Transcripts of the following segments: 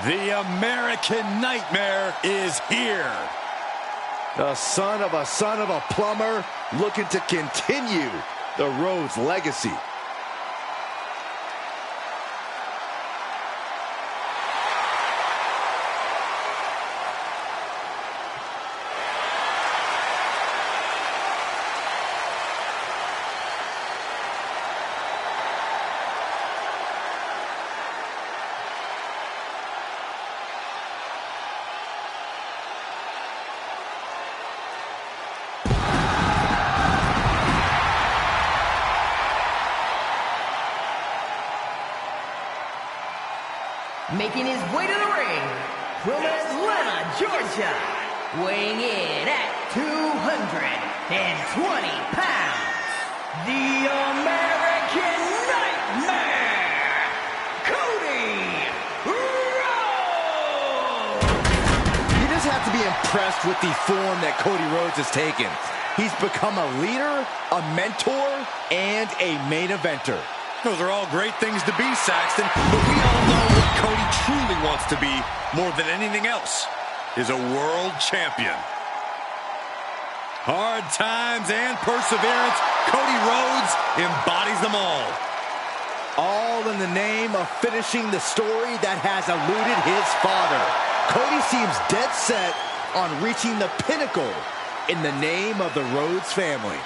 The American Nightmare is here. The son of a plumber looking to continue the Rhodes legacy. Making his way to the ring from Atlanta, Georgia, weighing in at 220 pounds, the American Nightmare, Cody Rhodes! You just have to be impressed with the form that Cody Rhodes has taken. He's become a leader, a mentor, and a main eventer. Those are all great things to be, Saxton, but we all know what Cody truly wants to be more than anything else is a world champion. Hard times and perseverance, Cody Rhodes embodies them all. All in the name of finishing the story that has eluded his father. Cody seems dead set on reaching the pinnacle in the name of the Rhodes family.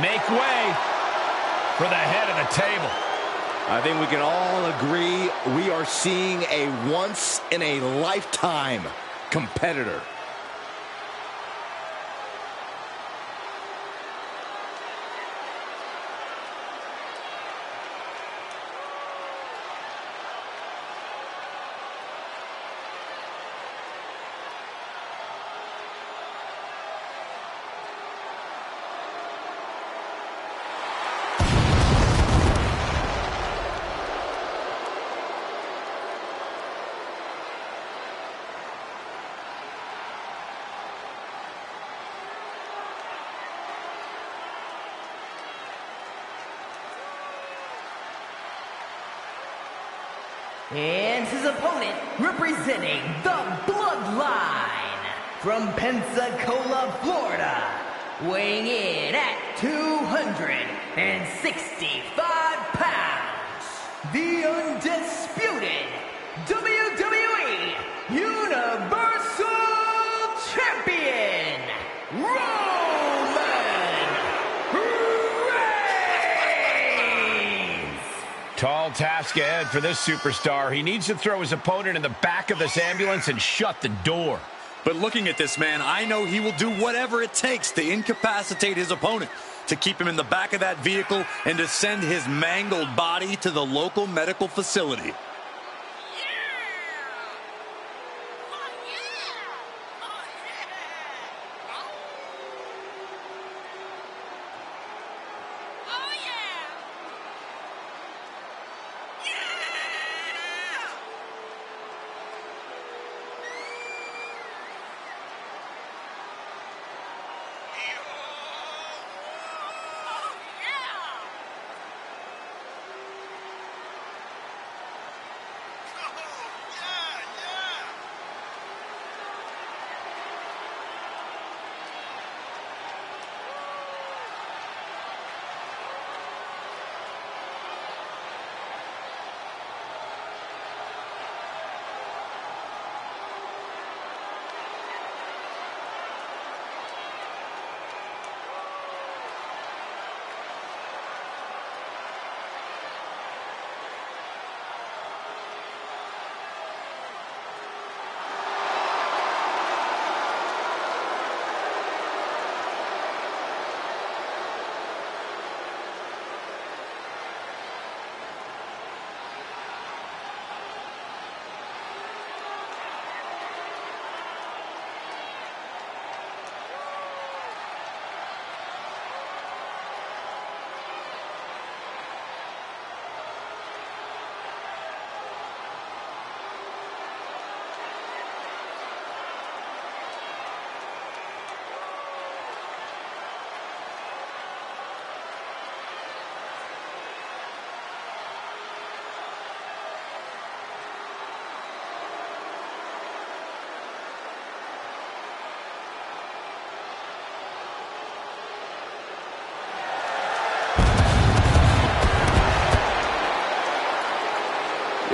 Make way for the head of the table. I think we can all agree we are seeing a once-in-a-lifetime competitor. And his opponent, representing the Bloodline, from Pensacola, Florida, weighing in at 265 pounds, the undisputed WWE Universal Champion, Roman Reigns! Tall task ahead for this superstar. He needs to throw his opponent in the back of this ambulance and shut the door. But looking at this man, I know he will do whatever it takes to incapacitate his opponent, to keep him in the back of that vehicle and to send his mangled body to the local medical facility.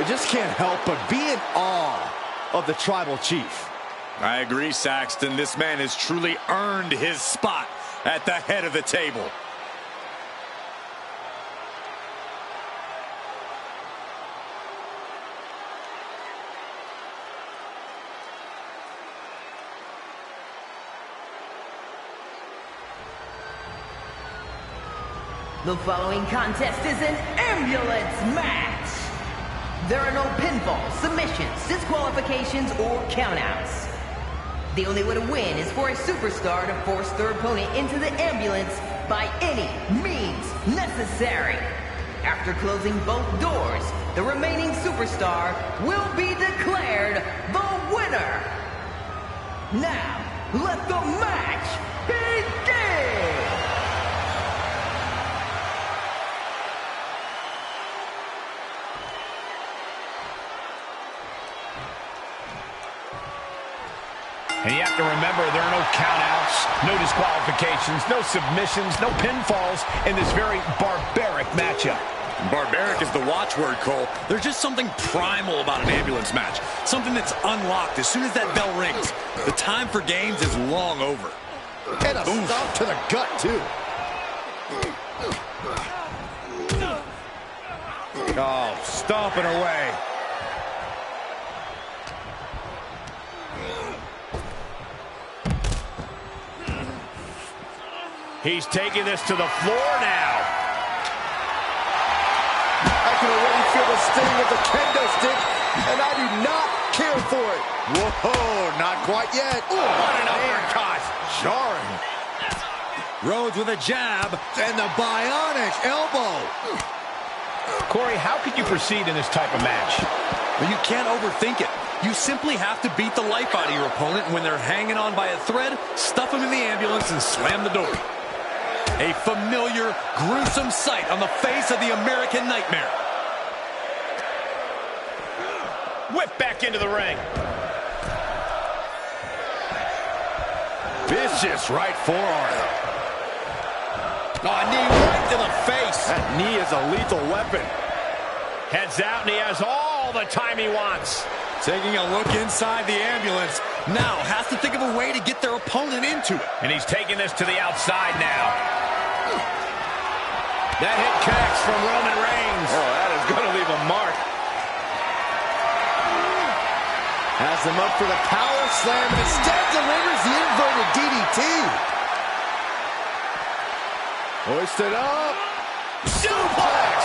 You just can't help but be in awe of the tribal chief. I agree, Saxton. This man has truly earned his spot at the head of the table. The following contest is an ambulance match. There are no pinfalls, submissions, disqualifications, or countouts. The only way to win is for a superstar to force their opponent into the ambulance by any means necessary. After closing both doors, the remaining superstar will be declared the winner. Now, let the match begin! And you have to remember, there are no countouts, no disqualifications, no submissions, no pinfalls in this very barbaric matchup. Barbaric is the watchword, Cole. There's just something primal about an ambulance match. Something that's unlocked as soon as that bell rings. The time for games is long over. And a stomp to the gut, too. Oh, stomping away. He's taking this to the floor now. I can already feel the sting of the kendo stick, and I do not care for it. Whoa, not quite yet. Ooh, what an uppercut. Jarring. Rhodes with a jab. And the bionic elbow. Corey, how could you proceed in this type of match? Well, you can't overthink it. You simply have to beat the life out of your opponent, and when they're hanging on by a thread, stuff them in the ambulance and slam the door. A familiar, gruesome sight on the face of the American Nightmare. Whip back into the ring. Vicious right forearm. Oh, knee right to the face. That knee is a lethal weapon. Heads out, and he has all the time he wants. Taking a look inside the ambulance. Now has to think of a way to get their opponent into it. And he's taking this to the outside now. That hit connects from Roman Reigns. Oh, that is going to leave a mark. Has him up for the power slam, and instead delivers the inverted DDT. Hoisted up. Suplex.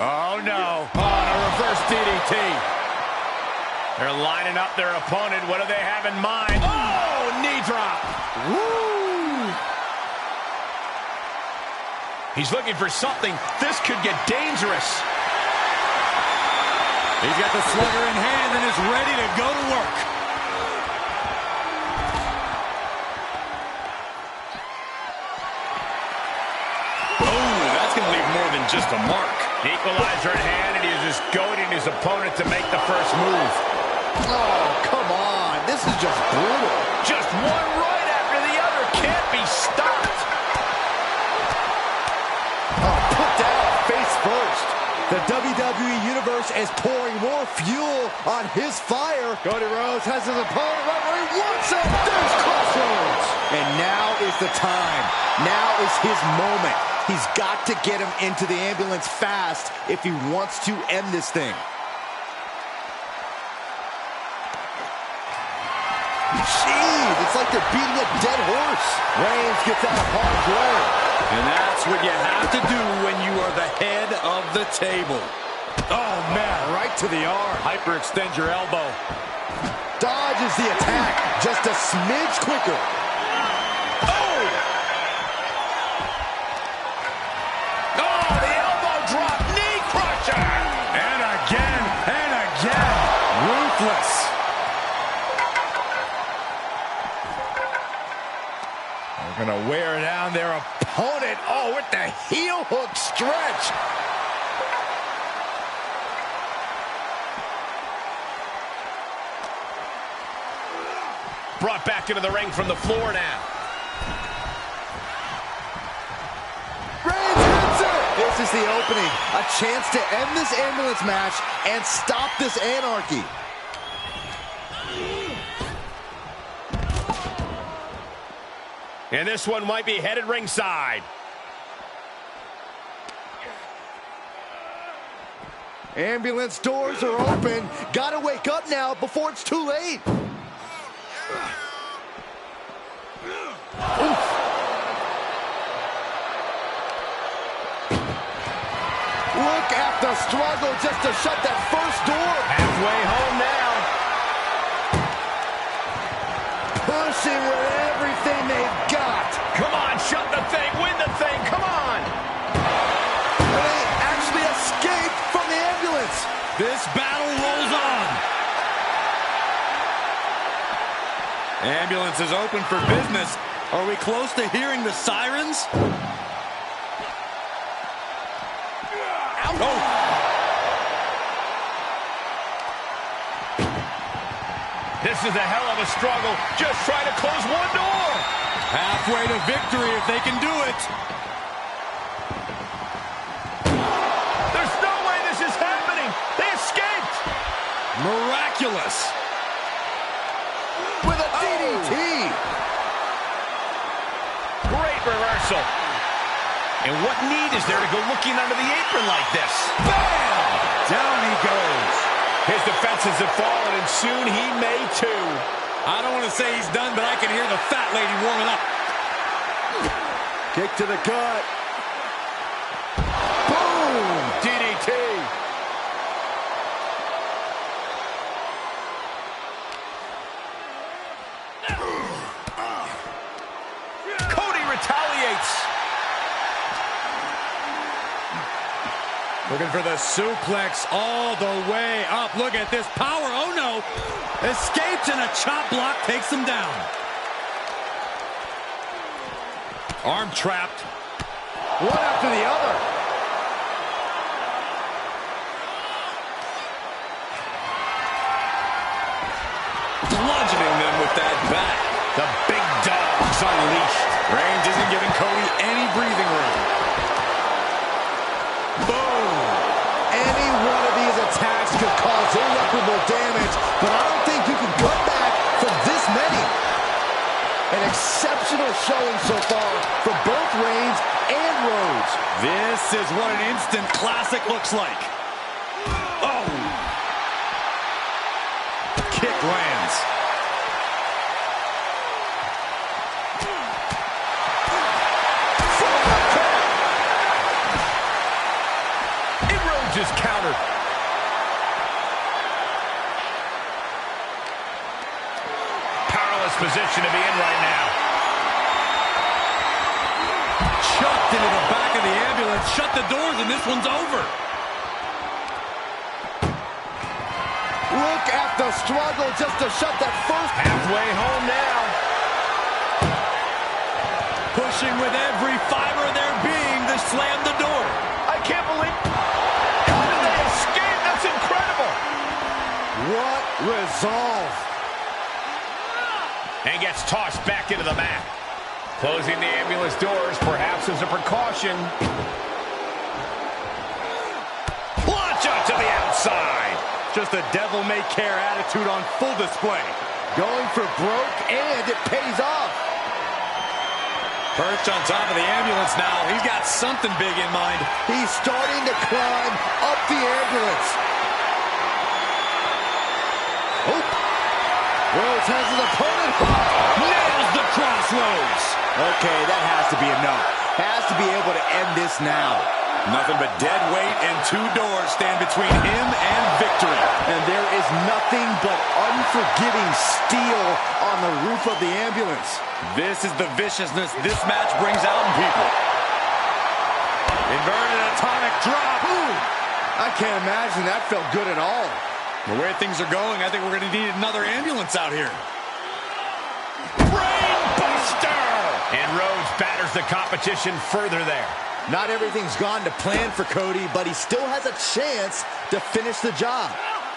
Oh, no. Oh, a reverse DDT. They're lining up their opponent. What do they have in mind? Oh, knee drop. Woo! He's looking for something. This could get dangerous. He's got the slugger in hand and is ready to go to work. Oh, that's going to leave more than just a mark. Equalizer in hand, and he's just goading his opponent to make the first move. Oh, come on. This is just brutal. Just one right after the other. Can't be stopped. Oh, put down face first. The WWE Universe is pouring more fuel on his fire. Cody Rhodes has his opponent right where he wants him. There's Crossroads. And now is the time. Now is his moment. He's got to get him into the ambulance fast if he wants to end this thing. Jeez, it's like they're beating a dead horse. Reigns gets out of harm's way. And that's what you have to do when you are the head of the table. Oh, man, right to the arm. Hyperextend your elbow. Dodges the attack just a smidge quicker. Oh! Oh, the elbow drop, knee crusher! And again, and again. Ruthless. They're going to wear down their opponent. Oh, with the heel hook stretch. Brought back into the ring from the floor now. This is the opening. A chance to end this ambulance match and stop this anarchy. And this one might be headed ringside. Ambulance doors are open. Gotta wake up now before it's too late. Oof. Look at the struggle just to shut that first door. Halfway home now. Pushing with everything they've got. Come on, shut the thing, win the thing, come on. They actually escaped from the ambulance. This battle rolls on. Ambulance is open for business. Are we close to hearing the sirens? Oh. This is a hell of a struggle. Just trying to close one door. Halfway to victory if they can do it. There's no way this is happening. They escaped. Miraculous. With a DDT. Great reversal. And what need is there to go looking under the apron like this? Bam! Down he goes. His defenses have fallen, and soon he may too. I don't want to say he's done, but I can hear the fat lady warming up. Kick to the gut. Boom! DDT. Cody retaliates. Looking for the suplex all the way up. Look at this power. Oh, no. Escapes, and a chop block takes him down. Arm trapped. One after the other. Bludgeoning them with that bat. The big dog's unleashed. Reigns isn't giving Cody any breathing room. Boom. Any one of these attacks could cause irreparable damage, but I don't think you can come back from this many. An exceptional showing so far from both Reigns and Rhodes. This is what an instant classic looks like. Oh. Kick lands. Just countered. Powerless position to be in right now. Chucked into the back of the ambulance. Shut the doors and this one's over. Look at the struggle just to shut that first. Halfway home now. Pushing with every fiber of their being to slam the door. I can't believe. Escape! That's incredible! What resolve! And gets tossed back into the mat. Closing the ambulance doors, perhaps as a precaution. Launch out to the outside. Just a devil-may-care attitude on full display. Going for broke, and it pays off. Perched on top of the ambulance now. He's got something big in mind. He's starting to climb up the ambulance. Oh. Rhodes has his opponent. Nails the crossroads. Okay, that has to be enough. Has to be able to end this now. Nothing but dead weight and two doors stand between him and victory. And there is nothing but unforgiving steel on the roof of the ambulance. This is the viciousness this match brings out in people. Inverted atomic drop. Ooh. I can't imagine that felt good at all. The way things are going, I think we're going to need another ambulance out here. Brainbuster! And Rhodes batters the competition further there. Not everything's gone to plan for Cody, but he still has a chance to finish the job.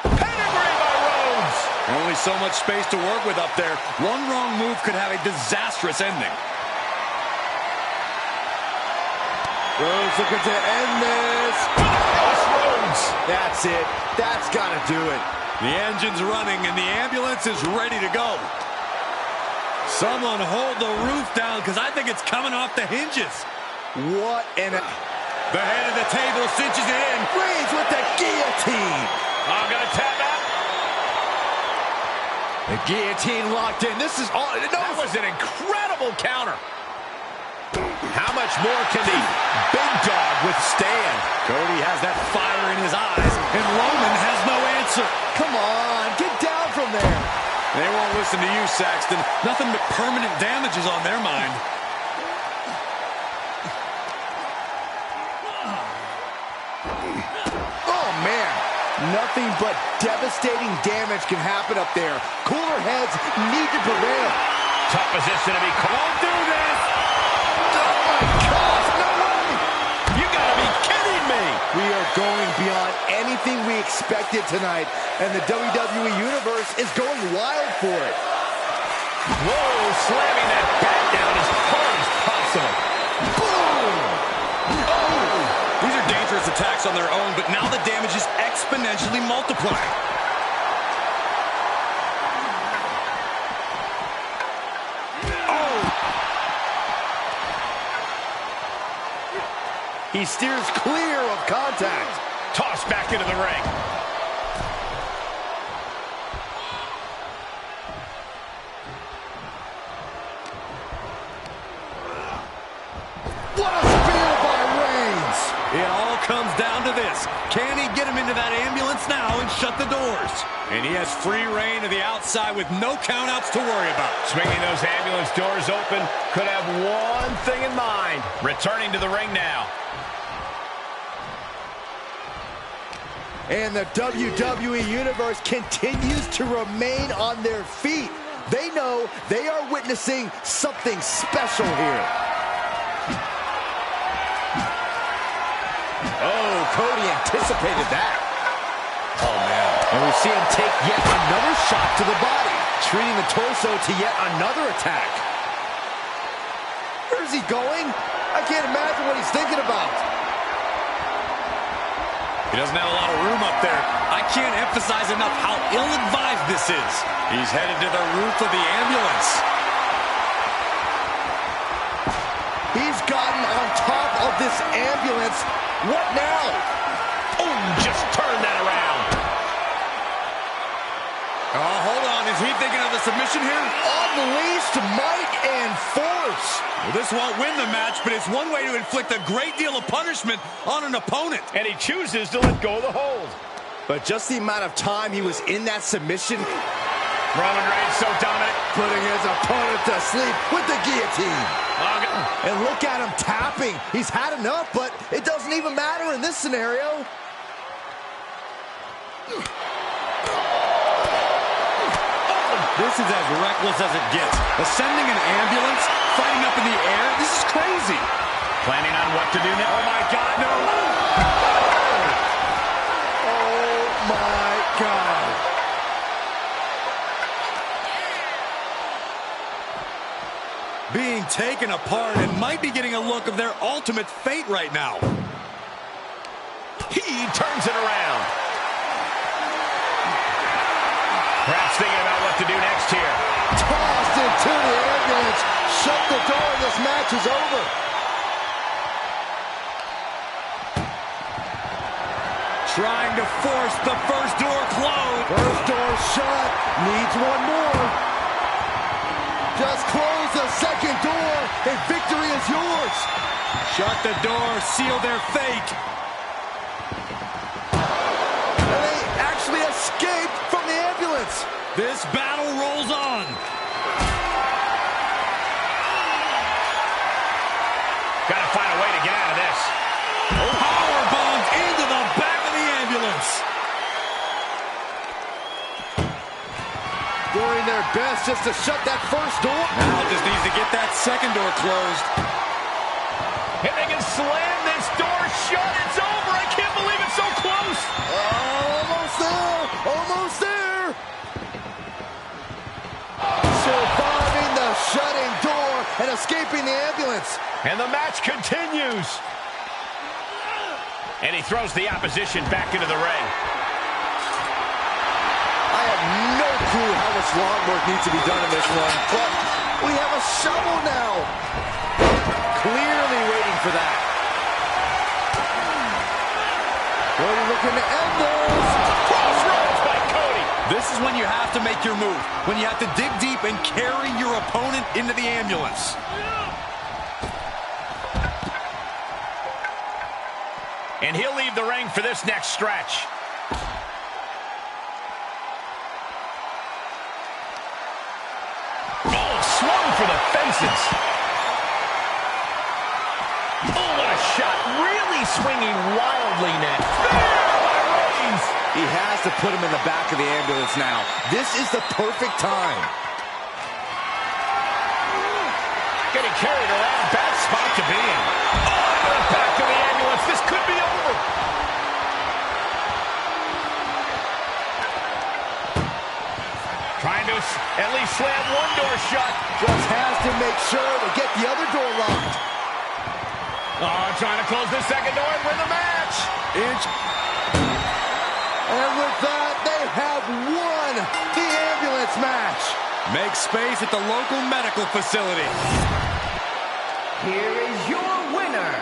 Pedigree by Rhodes! Only so much space to work with up there. One wrong move could have a disastrous ending. Rhodes looking to end this. Rhodes. That's it. That's got to do it. The engine's running and the ambulance is ready to go. Someone hold the roof down because I think it's coming off the hinges. What an... The head of the table cinches it in. Reigns with the guillotine. I'm going to tap out. The guillotine locked in. This is all... No. That was an incredible counter. How much more can the big dog withstand? Cody has that fire in his eyes, and Roman has no answer. Come on, get down from there. They won't listen to you, Saxton. Nothing but permanent damage is on their mind. Oh, man. Nothing but devastating damage can happen up there. Cooler heads need to prevail. Tough position to be called. Do this! Oh, my gosh, no way! You gotta be kidding me! We are going beyond anything we expected tonight, and the WWE Universe is going wild for it. Whoa, slamming that back down as hard as possible. Boom! Oh! These are dangerous attacks on their own, but now the damage is exponentially multiplying. He steers clear of contact. Tossed back into the ring. What a spear by Reigns! It all comes down to this. Can he get him into that ambulance now and shut the doors? And he has free reign to the outside with no countouts to worry about. Swinging those ambulance doors open, could have one thing in mind. Returning to the ring now. And the WWE Universe continues to remain on their feet. They know they are witnessing something special here. Oh, Cody anticipated that. Oh, man. And we see him take yet another shot to the body, treating the torso to yet another attack. Where's he going? I can't imagine what he's thinking about. He doesn't have a lot of room up there. I can't emphasize enough how ill-advised this is. He's headed to the roof of the ambulance. He's gotten on top of this ambulance. What now? Oh, just turn that around. Oh, hold on. Is he thinking of the submission here? Unleashed might and force. Well, this won't win the match, but it's one way to inflict a great deal of punishment on an opponent. And he chooses to let go of the hold. But just the amount of time he was in that submission, Roman Reigns so dominant. putting his opponent to sleep with the guillotine. And look at him tapping. He's had enough, but it doesn't even matter in this scenario. This is as reckless as it gets. Ascending an ambulance, fighting up in the air, this is crazy. Planning on what to do now. Oh, my God, no. Oh, my God. Being taken apart and might be getting a look of their ultimate fate right now. He turns it around. Perhaps thinking about what to do next here. Tossed into the ambulance. Shut the door. This match is over. Trying to force the first door closed. First door shut. Needs one more. Just close the second door, and victory is yours. Shut the door, seal their fate. And they actually escaped from the ambulance. This battle rolls on. Gotta find a way to get out of this. Power bombs into the back of the ambulance. Doing their best just to shut that first door. Now just needs to get that second door closed. And they can slam this door shut. It's over. I can't believe it's so close. Almost there. Almost there. Surviving the shutting door and escaping the ambulance. And the match continues. And he throws the opposition back into the ring. I have no clue how much lawn work needs to be done in this one, but we have a shovel now. Clearly waiting for that. Cody looking to end this. Crossroads by Cody. This is when you have to make your move. When you have to dig deep and carry your opponent into the ambulance. And he'll leave the ring for this next stretch. Oh, swung for the fences. Oh, what a shot. Really swinging wildly now. He has to put him in the back of the ambulance now. This is the perfect time. Getting carried around. Bad spot to be in. Oh, into the back of the ambulance. This could be over. Trying to at least slam one door shut. Just has to make sure to get the other door locked. Oh, trying to close the second door and win the match. And with that, they have won the ambulance match. Make space at the local medical facility. Here is your winner,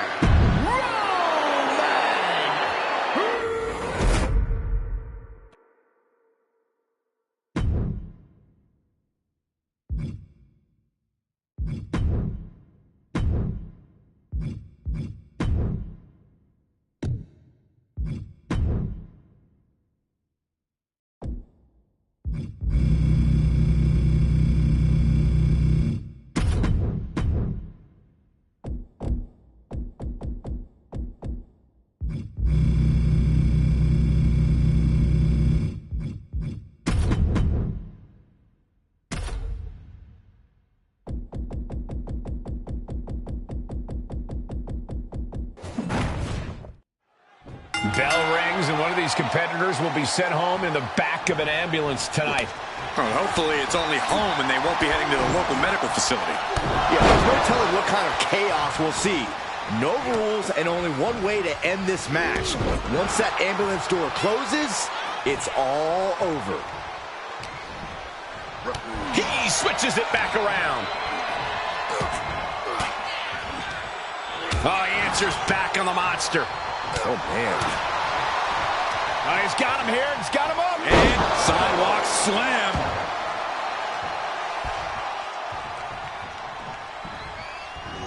Bell rings, and one of these competitors will be sent home in the back of an ambulance tonight. Well, hopefully it's only home and they won't be heading to the local medical facility. Yeah, there's no telling what kind of chaos we'll see. No rules and only one way to end this match. Once that ambulance door closes, it's all over. He switches it back around. Oh, he answers back on the monster. Oh, man. Oh, he's got him here. He's got him up. And sidewalk slam.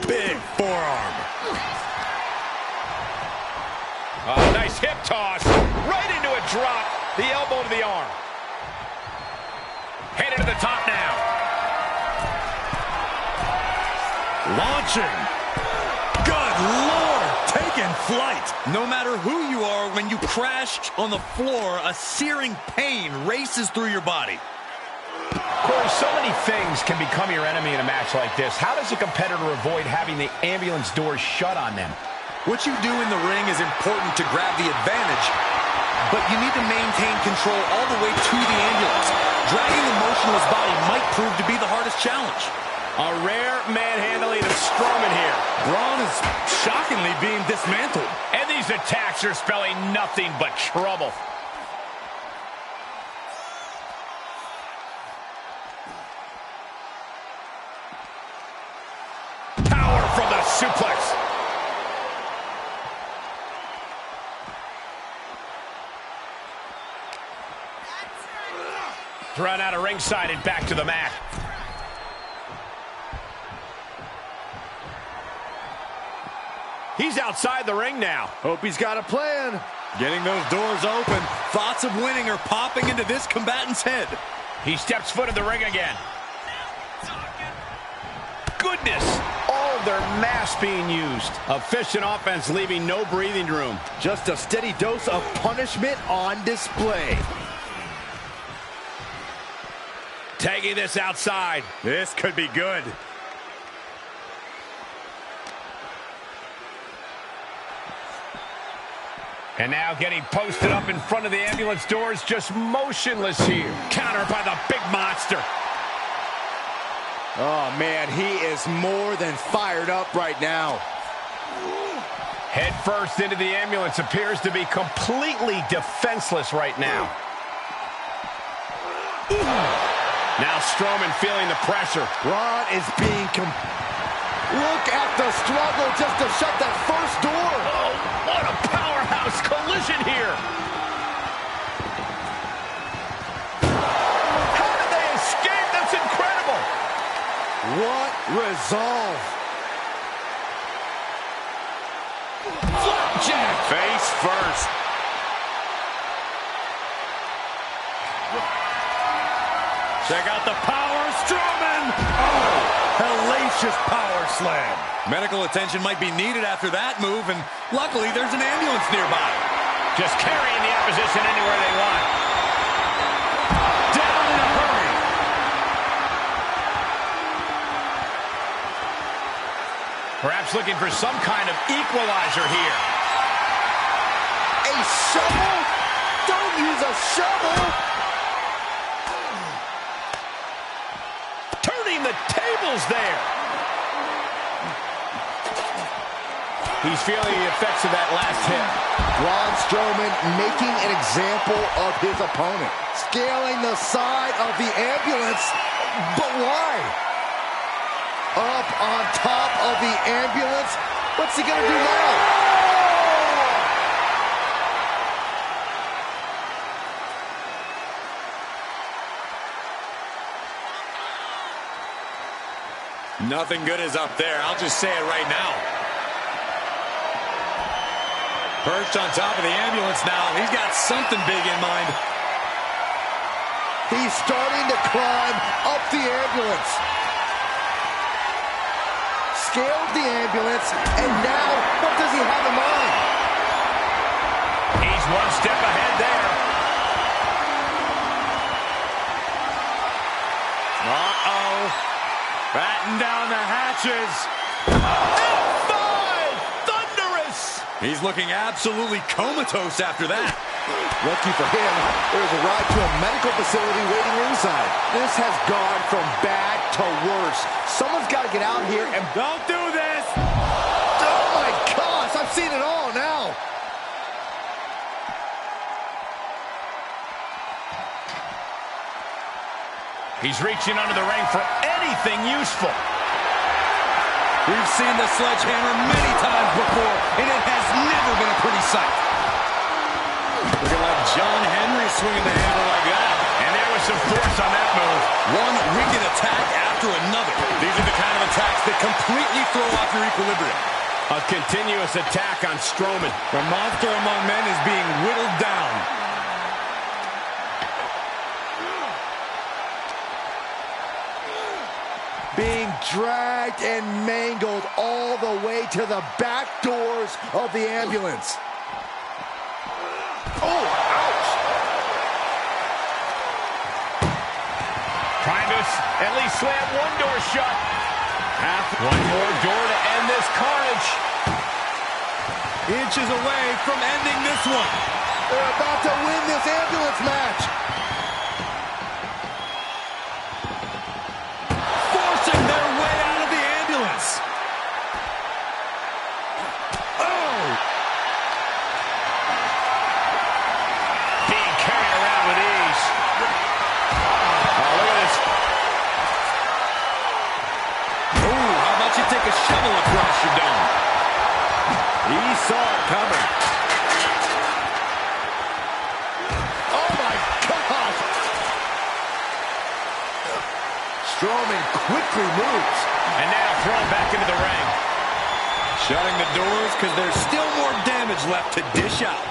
Big forearm. Oh, nice hip toss. Right into a drop. The elbow to the arm. Headed to the top now. Launching. Good Lord. Taking flight. No matter who you are, when you crash on the floor, a searing pain races through your body. Corey, so many things can become your enemy in a match like this. How does a competitor avoid having the ambulance doors shut on them? What you do in the ring is important to grab the advantage, but you need to maintain control all the way to the ambulance. Dragging the motionless body might prove to be the hardest challenge. A rare manhandling of Strowman here. Braun is shockingly being dismantled. And these attacks are spelling nothing but trouble. Power from the suplex. Thrown out of ringside and back to the mat. He's outside the ring now. Hope he's got a plan. Getting those doors open. Thoughts of winning are popping into this combatant's head. He steps foot in the ring again. Goodness. All their mass being used. Efficient offense leaving no breathing room. Just a steady dose of punishment on display. Taking this outside. This could be good. And now getting posted up in front of the ambulance doors, just motionless here. Countered by the big monster. Oh, man, he is more than fired up right now. Head first into the ambulance, appears to be completely defenseless right now. Now Strowman feeling the pressure. Braun is being Look at the struggle just to shut that first door. Oh, what a powerhouse collision here. How did they escape? That's incredible. What resolve. Flapjack. Face first. Check out the power, Strowman! Oh, hellacious power slam. Medical attention might be needed after that move, and luckily there's an ambulance nearby. Just carrying the opposition anywhere they want. Down in a hurry. Perhaps looking for some kind of equalizer here. A shovel? Don't use a shovel! The tables there. He's feeling the effects of that last hit. Braun Strowman making an example of his opponent. Scaling the side of the ambulance. But why? Up on top of the ambulance? What's he gonna do now? Nothing good is up there. I'll just say it right now. Perched on top of the ambulance now. He's got something big in mind. He's starting to climb up the ambulance. Scaled the ambulance, and now what does he have in mind? He's one step ahead there. Uh-oh. Batten down the hatches. F5! Thunderous! He's looking absolutely comatose after that. Lucky for him, there's a ride to a medical facility waiting ringside. This has gone from bad to worse. Someone's got to get out here and... Don't do this! Oh my gosh, I've seen it all now. He's reaching under the ring for anything useful. We've seen the sledgehammer many times before, and it has never been a pretty sight. Looking like John Henry swinging the hammer like that. And there was some force on that move. One wicked attack after another. These are the kind of attacks that completely throw off your equilibrium. A continuous attack on Strowman. The monster among men is being whittled down. Being dragged and mangled all the way to the back doors of the ambulance. Oh, ouch! Trying to at least slam one door shut. One more door to end this carnage. Inches away from ending this one. They're about to win this ambulance match. Forcing their way out of the ambulance. Oh! Being carried around with ease. Oh, look at this. Ooh, how about you take a shovel across your dome? He saw it coming. Oh my God! Strowman quickly moves. And now thrown back into the ring. Shutting the doors because there's still more damage left to dish out.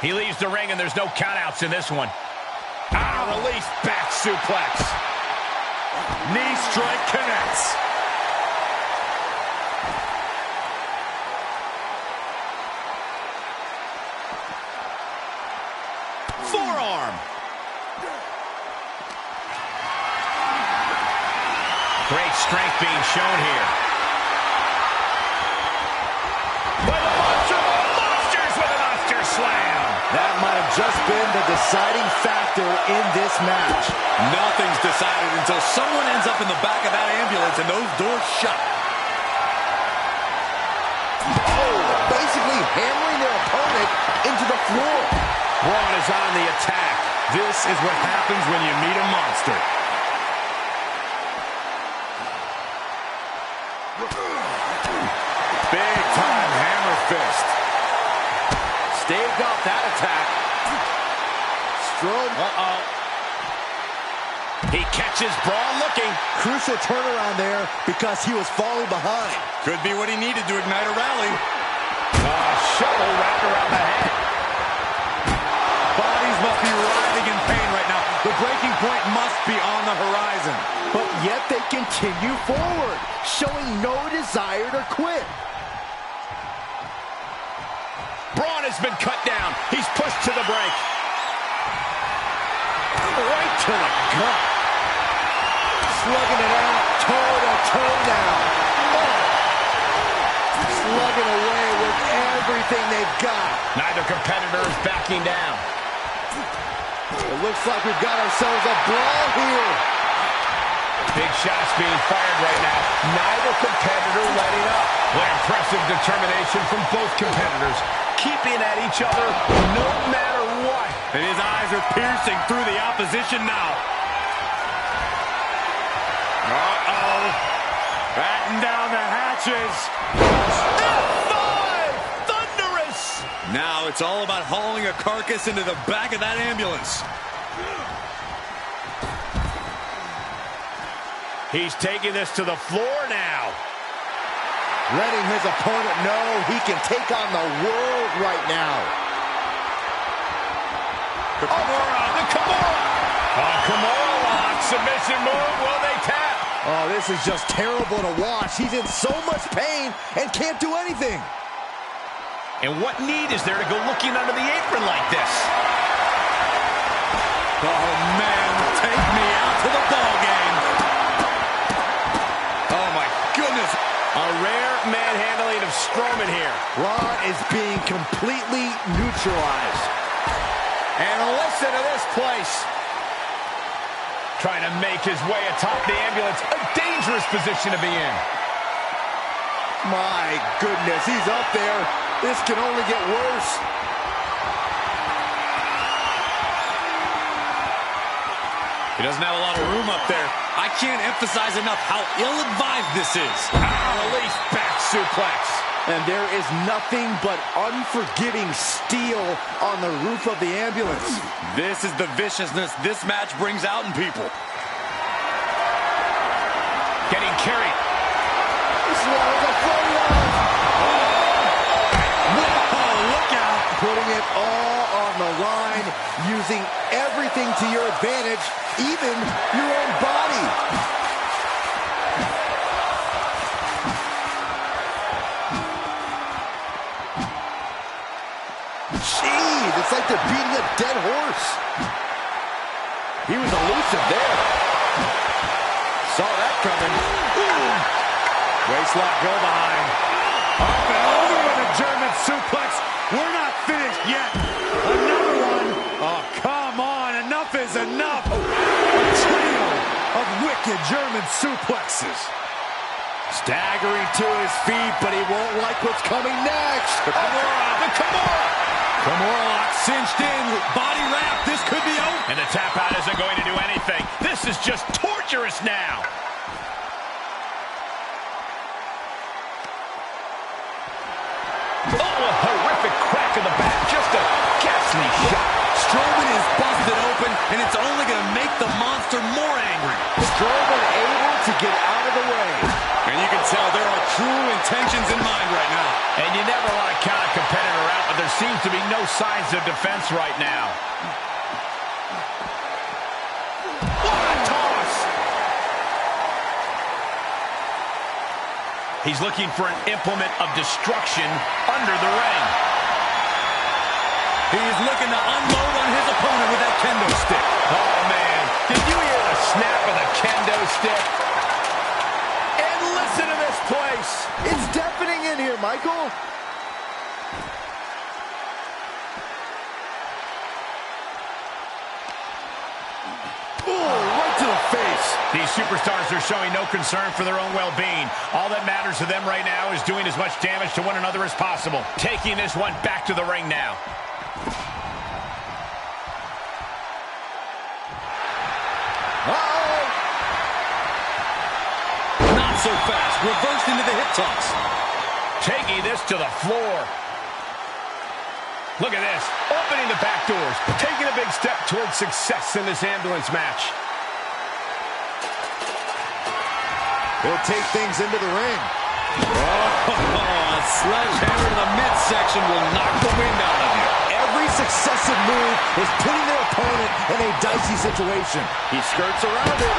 He leaves the ring and there's no countouts in this one. Release back suplex. Knee strike connects. Forearm. Great strength being shown here. By the monster of monsters with a monster slam. That might have just been the deciding factor in this match. Nothing's decided until someone ends up in the back of that ambulance and those doors shut. hammering their opponent into the floor. Braun is on the attack. This is what happens when you meet a monster. Big time hammer fist. Staved off that attack. Strowman. Uh-oh. He catches Braun looking. Crucial turnaround there because he was falling behind. Could be what he needed to ignite a rally. Shovel wrapped around the head. Bodies must be writhing in pain right now. The breaking point must be on the horizon. But yet they continue forward, showing no desire to quit. Braun has been cut down. He's pushed to the break. Right to the gut. Slugging it out, toe-to-toe now. Oh. Slugging away with everything they've got. Neither competitor is backing down. It looks like we've got ourselves a brawl here. Big shots being fired right now. Neither competitor letting up. What impressive determination from both competitors. Keeping at each other no matter what. And his eyes are piercing through the opposition now. Uh-oh. Batten down the hatches. F5! Thunderous! Now it's all about hauling a carcass into the back of that ambulance. He's taking this to the floor now. Letting his opponent know he can take on the world right now. The Kimura! Kimura lock. Submission move. Will they tap? Oh, this is just terrible to watch. He's in so much pain and can't do anything. And what need is there to go looking under the apron like this? Oh, man, take me out to the ball game. Oh, my goodness. A rare manhandling of Strowman here. Braun is being completely neutralized. And listen to this place. Trying to make his way atop the ambulance. A dangerous position to be in. My goodness, he's up there. This can only get worse. He doesn't have a lot of room up there. I can't emphasize enough how ill-advised this is. Release back suplex. And there is nothing but unforgiving steel on the roof of the ambulance. This is the viciousness this match brings out in people. Getting carried. This one is a floating arm. Oh, look out. Putting it all on the line, using everything to your advantage, even your own body. Jeez, it's like they're beating a dead horse. He was elusive there. Saw that coming. Waistlock go behind. Up and over with a German suplex. We're not finished yet. Another one. Oh, come on. Enough is enough. A trio of wicked German suplexes. Staggering to his feet, but he won't like what's coming next. The Kimura. Kimura lock cinched in. Body wrap. This could be over. And the tap out isn't going to do anything. This is just torturous now. Oh, a horrific crack in the back. Just a ghastly shot. Strowman is busted open, and it's only going to make the monster more angry. Strowman able to get out of the way. And you can tell there are true intentions in mind right now. And you never want to count a competitor out, but there seems to be no signs of defense right now. What a toss! He's looking for an implement of destruction under the ring. He's looking to unload on his opponent with that kendo stick. Oh, man. Did you hear the snap of the kendo stick? And listen to this place. It's deafening in here, Michael. Oh, right to the face. These superstars are showing no concern for their own well-being. All that matters to them right now is doing as much damage to one another as possible. Taking this one back to the ring now. Uh-oh! Not so fast. Reversed into the hip toss. Taking this to the floor. Look at this. Opening the back doors. Taking a big step towards success in this ambulance match. He'll take things into the ring. Oh, a sledgehammer to the midsection will knock the wind out of you. Every successive move is putting their opponent in a dicey situation. He skirts around it.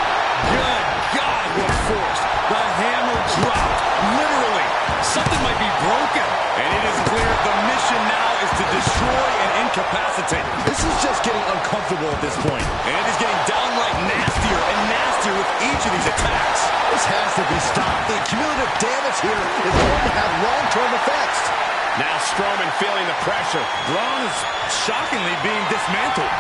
Good God, what force. The hammer dropped. Literally. Something might be broken. And it is clear the mission now is to destroy and incapacitate. This is just getting uncomfortable at this point. And it is getting downright nastier and nastier with each of these attacks. This has to be stopped. The cumulative damage here is going to have long-term effects. Now Strowman feeling the pressure. Braun is shockingly being dismantled.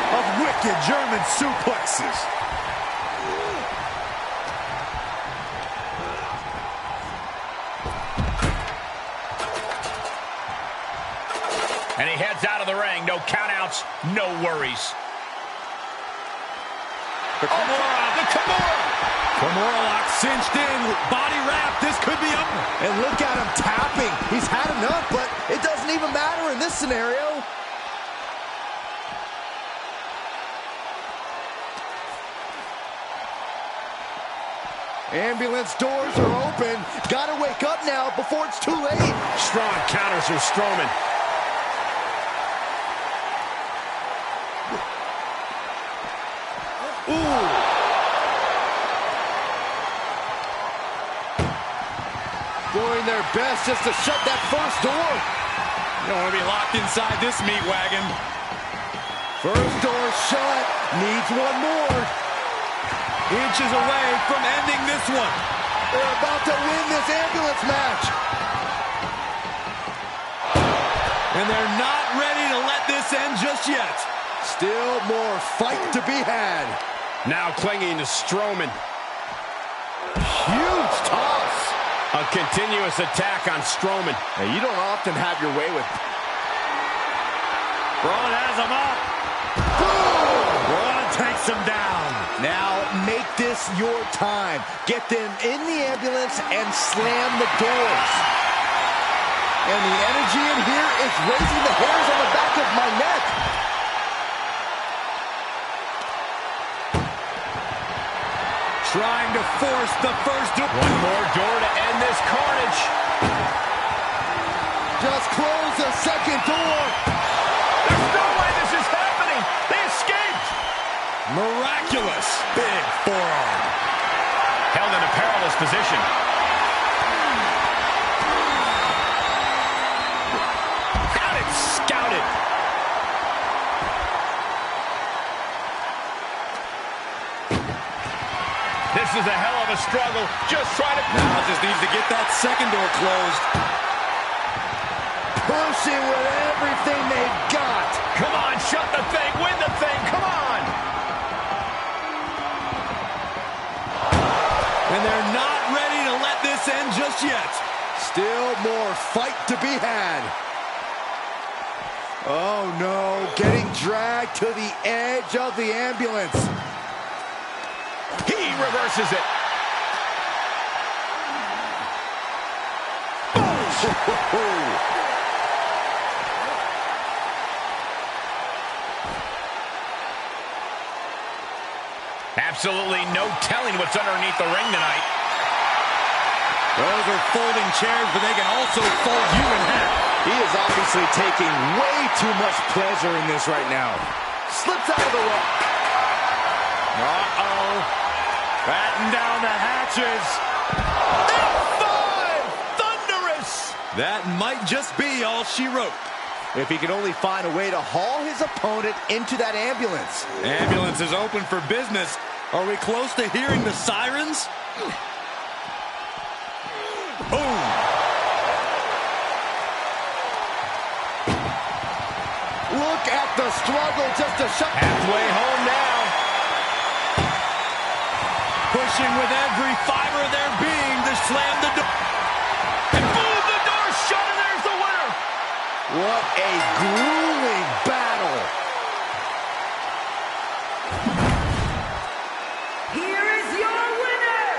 Of wicked German suplexes. And he heads out of the ring. No countouts, no worries. The Kimura. The Kimura. Kimura lock cinched in. Body wrap. This could be up. And look at him tapping. He's had enough, but it doesn't even matter in this scenario. Ambulance doors are open. Gotta wake up now before it's too late. Strong counters from Strowman. Ooh. Doing their best just to shut that first door. You don't want to be locked inside this meat wagon. First door shut. Needs one more. Inches away from ending this one. They're about to win this ambulance match. And they're not ready to let this end just yet. Still more fight to be had. Now clinging to Strowman. Huge toss. A continuous attack on Strowman. Now, you don't often have your way with. Braun has him up. Boom! Braun takes him down. Now make this your time. Get them in the ambulance and slam the doors. And the energy in here is raising the hairs on the back of my neck. Trying to force the first door. One more door to end this carnage. Just close the second door. There's no way this is happening. They escaped. Miraculous. Big forearm. Held in a perilous position. Got it scouted. This is a hell of a struggle. Just try to... Now just needs to get that second door closed. Pushing with everything they've got. Come on, shut the thing, win the thing, come on! And they're not ready to let this end just yet. Still more fight to be had. Oh no, getting dragged to the edge of the ambulance. He reverses it. Absolutely no telling what's underneath the ring tonight. Those are folding chairs, but they can also fold you in half. He is obviously taking way too much pleasure in this right now. Slips out of the rope. Uh-oh. Batten down the hatches. F5! Thunderous! That might just be all she wrote. If he could only find a way to haul his opponent into that ambulance. Ambulance is open for business. Are we close to hearing the sirens? Boom! the struggle just to shut... Halfway home now. Pushing with every fiber of their being to slam the door. And boom, the door's shut, and there's the winner. What a grueling battle. Here is your winner!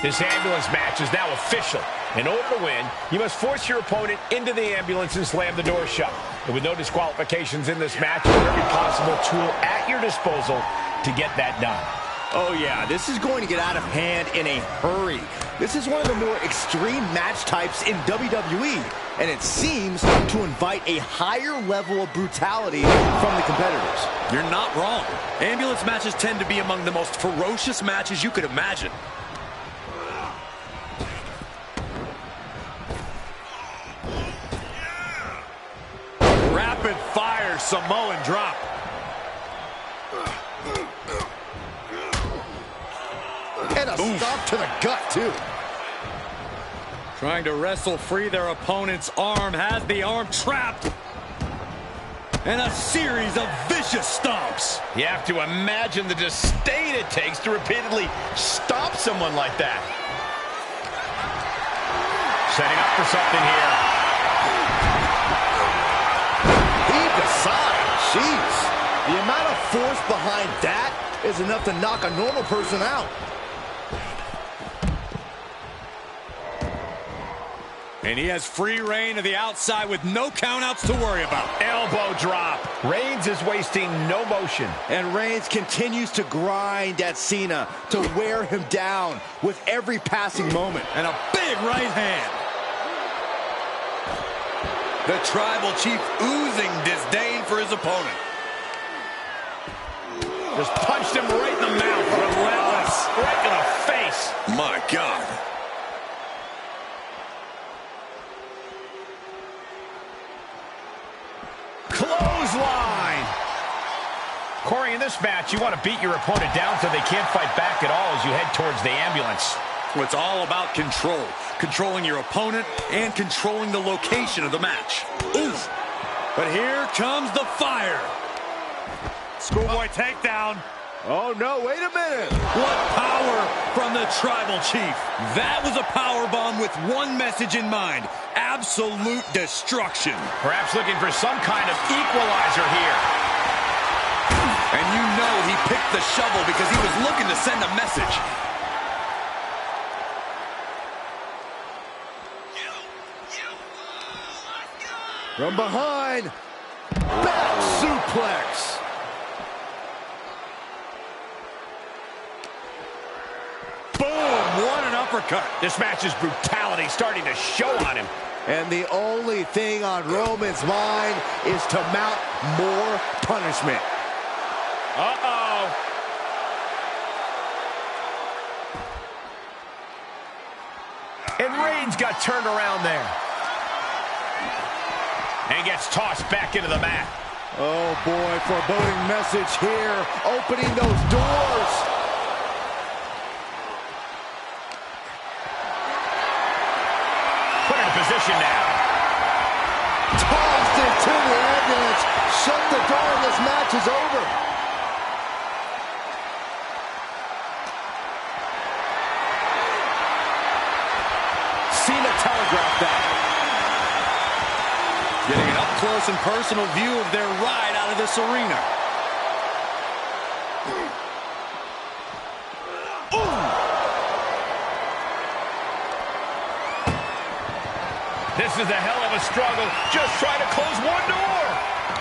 This ambulance match is now official. In order to win, you must force your opponent into the ambulance and slam the door shut. And with no disqualifications in this match, you have every possible tool at your disposal to get that done. Oh yeah, this is going to get out of hand in a hurry. This is one of the more extreme match types in WWE, and it seems to invite a higher level of brutality from the competitors. You're not wrong. Ambulance matches tend to be among the most ferocious matches you could imagine. Rapid fire Samoan drop. And a stop to the gut, too. Trying to wrestle free their opponent's arm, has the arm trapped. And a series of vicious stomps. You have to imagine the disdain it takes to repeatedly stomp someone like that. Setting up for something here. Heave the side. Jeez. The amount of force behind that is enough to knock a normal person out. And he has free reign to the outside with no countouts to worry about. Elbow drop. Reigns is wasting no motion. And Reigns continues to grind at Cena to wear him down with every passing moment. And a big right hand. The Tribal Chief oozing disdain for his opponent. Just punched him right in the mouth. Relentless. Right in the face. My God. Clothesline. Corey, in this match, you want to beat your opponent down so they can't fight back at all as you head towards the ambulance. Well, it's all about control. Controlling your opponent and controlling the location of the match. Oof. But here comes the fire. Schoolboy takedown. Oh, no, wait a minute. What power from the Tribal Chief. That was a power bomb with one message in mind. Absolute destruction. Perhaps looking for some kind of equalizer here. And you know he picked the shovel because he was looking to send a message. From behind, back suplex. Boom, what an uppercut. This match's brutality starting to show on him. And the only thing on Roman's mind is to mount more punishment. Uh-oh. And Reigns got turned around there. And gets tossed back into the mat. Oh, boy, foreboding message here. Opening those doors. Put in position now. Tossed into the ambulance. Shut the door. This match is over. Cena telegraphed that. Getting an up-close and personal view of their ride out of this arena. Ooh. This is a hell of a struggle. Just trying to close one door.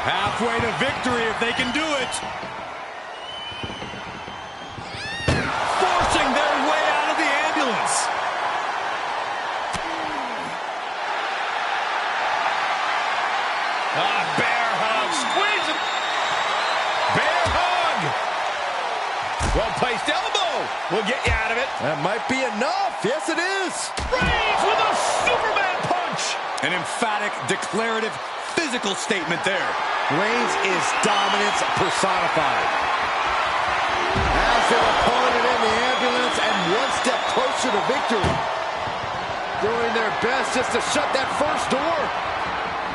Halfway to victory if they can do it. Forcing their way out of the ambulance. Well-placed elbow will get you out of it. That might be enough. Yes, it is. Reigns with a Superman punch. An emphatic, declarative, physical statement there. Reigns is dominance personified. Has their opponent in the ambulance and one step closer to victory. Doing their best just to shut that first door.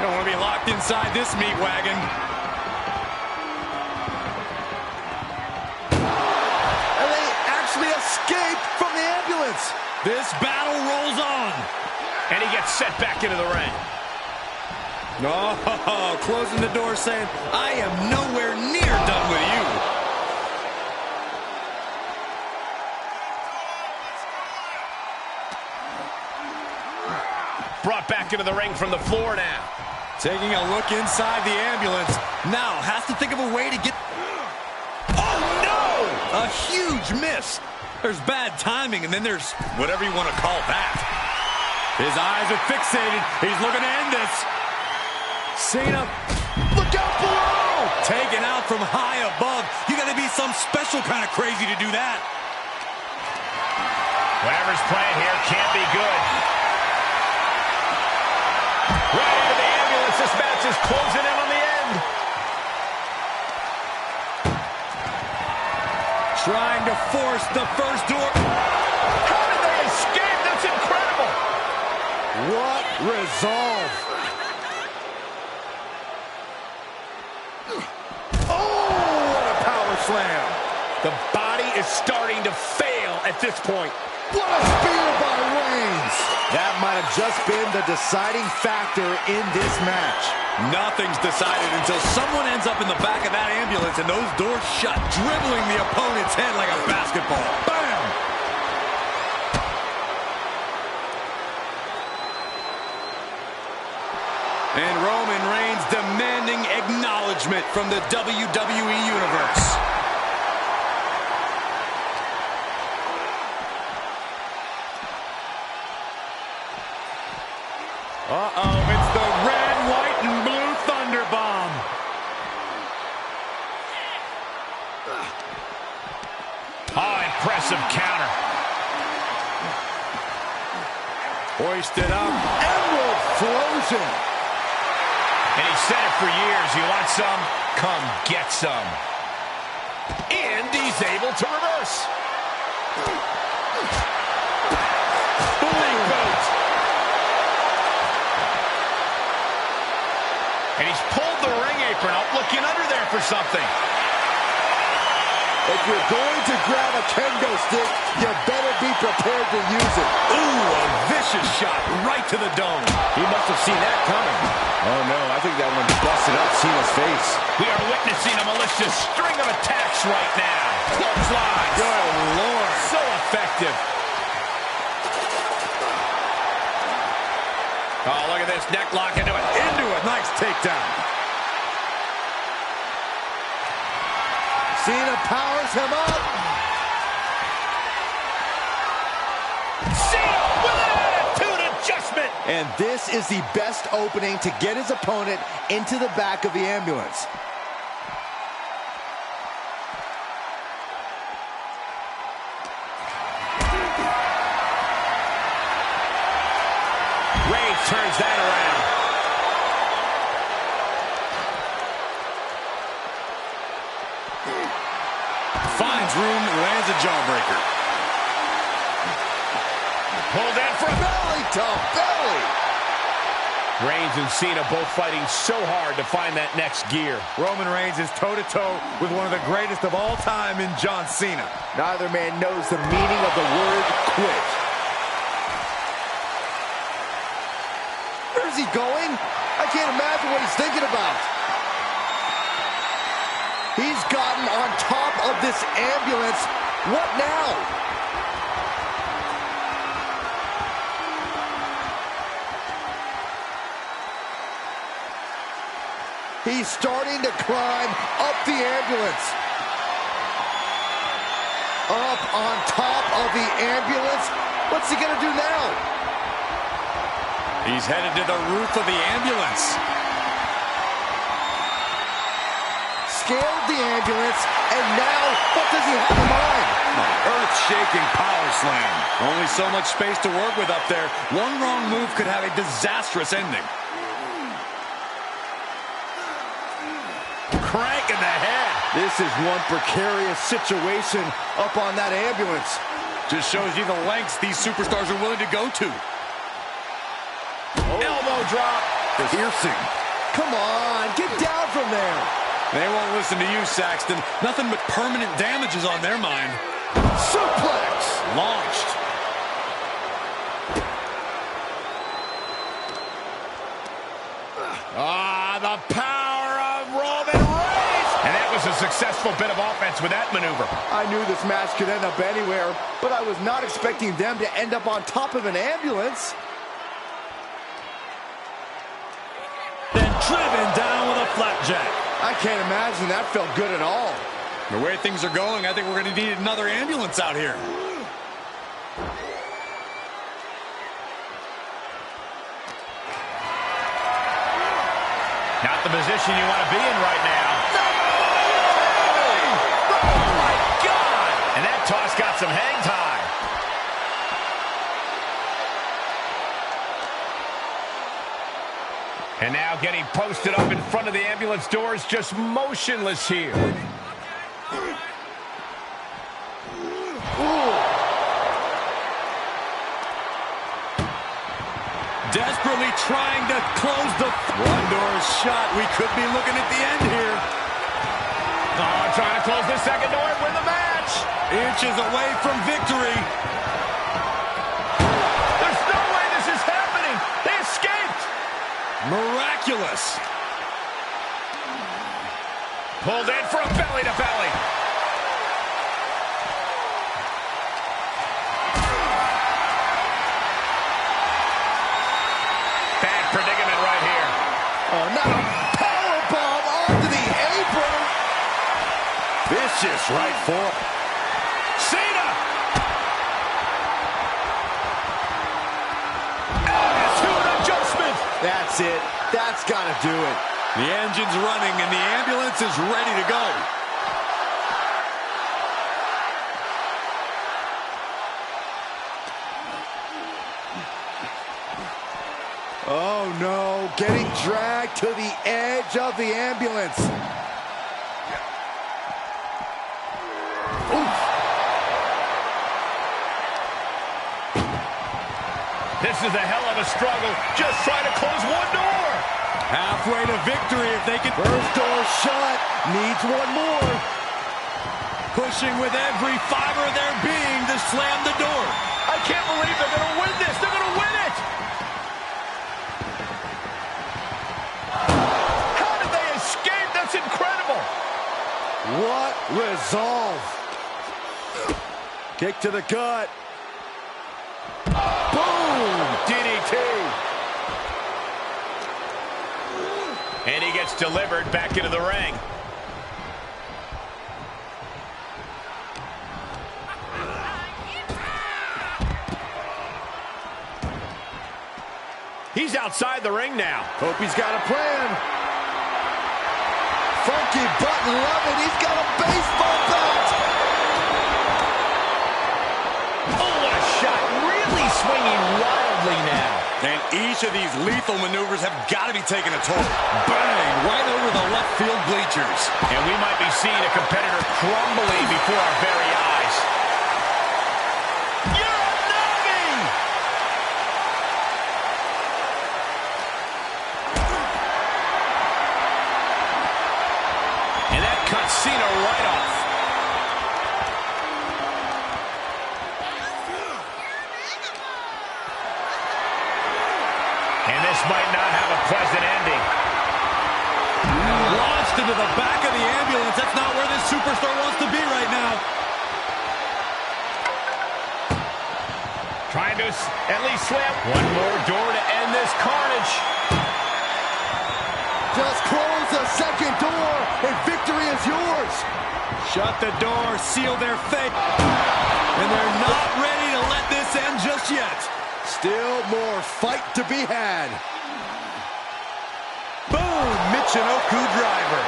You don't want to be locked inside this meat wagon. And they actually escaped from the ambulance. This battle rolls on. And he gets set back into the ring. Oh, closing the door saying, I am nowhere near done with you. Brought back into the ring from the floor now. Taking a look inside the ambulance. Now has to think of a way to get... Oh, no! A huge miss. There's bad timing, and then there's whatever you want to call that. His eyes are fixated. He's looking to end this. Cena, look out below! Taken out from high above. You got to be some special kind of crazy to do that. Whatever's playing here can't be good. Right into the ambulance. This match is closing in on the end. Trying to force the first door. How did they escape? That's incredible. What resolve. Oh, what a power slam. The body is starting to fail at this point. What a spear by Reigns. That might have just been the deciding factor in this match. Nothing's decided until someone ends up in the back of that ambulance and those doors shut, dribbling the opponent's head like a basketball. Bam! And Roman Reigns demanding acknowledgement from the WWE Universe. Uh-oh, it's the red, white, and blue Thunder Bomb. Oh, impressive counter. Hoisted up. Emerald Frozen. And he said it for years. You want some? Come get some. And he's able to reverse. Bully boot. And he's pulled the ring apron up, looking under there for something. If you're going to grab a kendo stick, you better be prepared to use it. Ooh, a vicious shot right to the dome. He must have seen that coming. Oh, no, I think that one busted up Cena's face. We are witnessing a malicious string of attacks right now. Clothesline. Good Lord. So effective. Oh, look at this. Neck lock into it. Into it. Nice takedown. Cena powers him up. Cena with an attitude adjustment. And this is the best opening to get his opponent into the back of the ambulance. Reigns turns that around. Finds room, lands a jawbreaker. Pulled in for a Belly to belly. Reigns and Cena both fighting so hard to find that next gear. Roman Reigns is toe-to-toe with one of the greatest of all time in John Cena. Neither man knows the meaning of the word quit. Where's he going? I can't imagine what he's thinking about. He's gotten on top of this ambulance. What now? He's starting to climb up the ambulance. Up on top of the ambulance. What's he gonna do now? He's headed to the roof of the ambulance. Scaled the ambulance, And now, what does he have in mind? Earth-shaking power slam. Only so much space to work with up there. One wrong move could have a disastrous ending. Crank in the head. This is one precarious situation up on that ambulance. Just shows you the lengths these superstars are willing to go to. Elbow drop. Piercing. Come on, get down from there. They won't listen to you, Saxton. Nothing but permanent damage is on their mind. Suplex. Launched. The power of Roman Reigns. And that was a successful bit of offense with that maneuver. I knew this match could end up anywhere, but I was not expecting them to end up on top of an ambulance. Then driven down with a flapjack. I can't imagine that felt good at all. The way things are going, I think we're going to need another ambulance out here. Not the position you want to be in right now. Oh, my God! And that toss got some hang time. And now getting posted up in front of the ambulance doors, just motionless here. Desperately trying to close the... One door is shut. We could be looking at the end here. Oh, trying to close the second door and win the match. Inches away from victory. There's no way this is happening. They escaped. Miraculous. Pulled in for a belly-to-belly. Bad predicament right here. Oh, now a powerbomb onto the apron. Vicious right foot. Cena. Attitude adjustment. That's it. That's got to do it. The engine's running and the ambulance is ready to go. Oh, no. Getting dragged to the edge of the ambulance. Oof. This is a hell of a struggle. Just trying to close one door. Halfway to victory if they can... First door shut. Needs one more. Pushing with every fiber of their being to slam the door. I can't believe they're going to win this. They're going to win it. How did they escape? That's incredible. What resolve. Kick to the gut. Boom! DDT. And he gets delivered back into the ring. He's outside the ring now. Hope he's got a plan. Funky button, love it. He's got a baseball bat. Oh, what a shot. Really swinging wildly now. And each of these lethal maneuvers have got to be taking a toll. Bang! Right over the left field bleachers. And we might be seeing a competitor crumbling before our very eyes. You're a dummy! And that cuts Cena right off. And this might not have a pleasant ending. Launched into the back of the ambulance. That's not where this superstar wants to be right now. Trying to at least slam one more door to end this carnage. Just close the second door, and victory is yours. Shut the door, seal their fate. And they're not ready to let this end just yet. Still more fight to be had. Boom! Michinoku driver.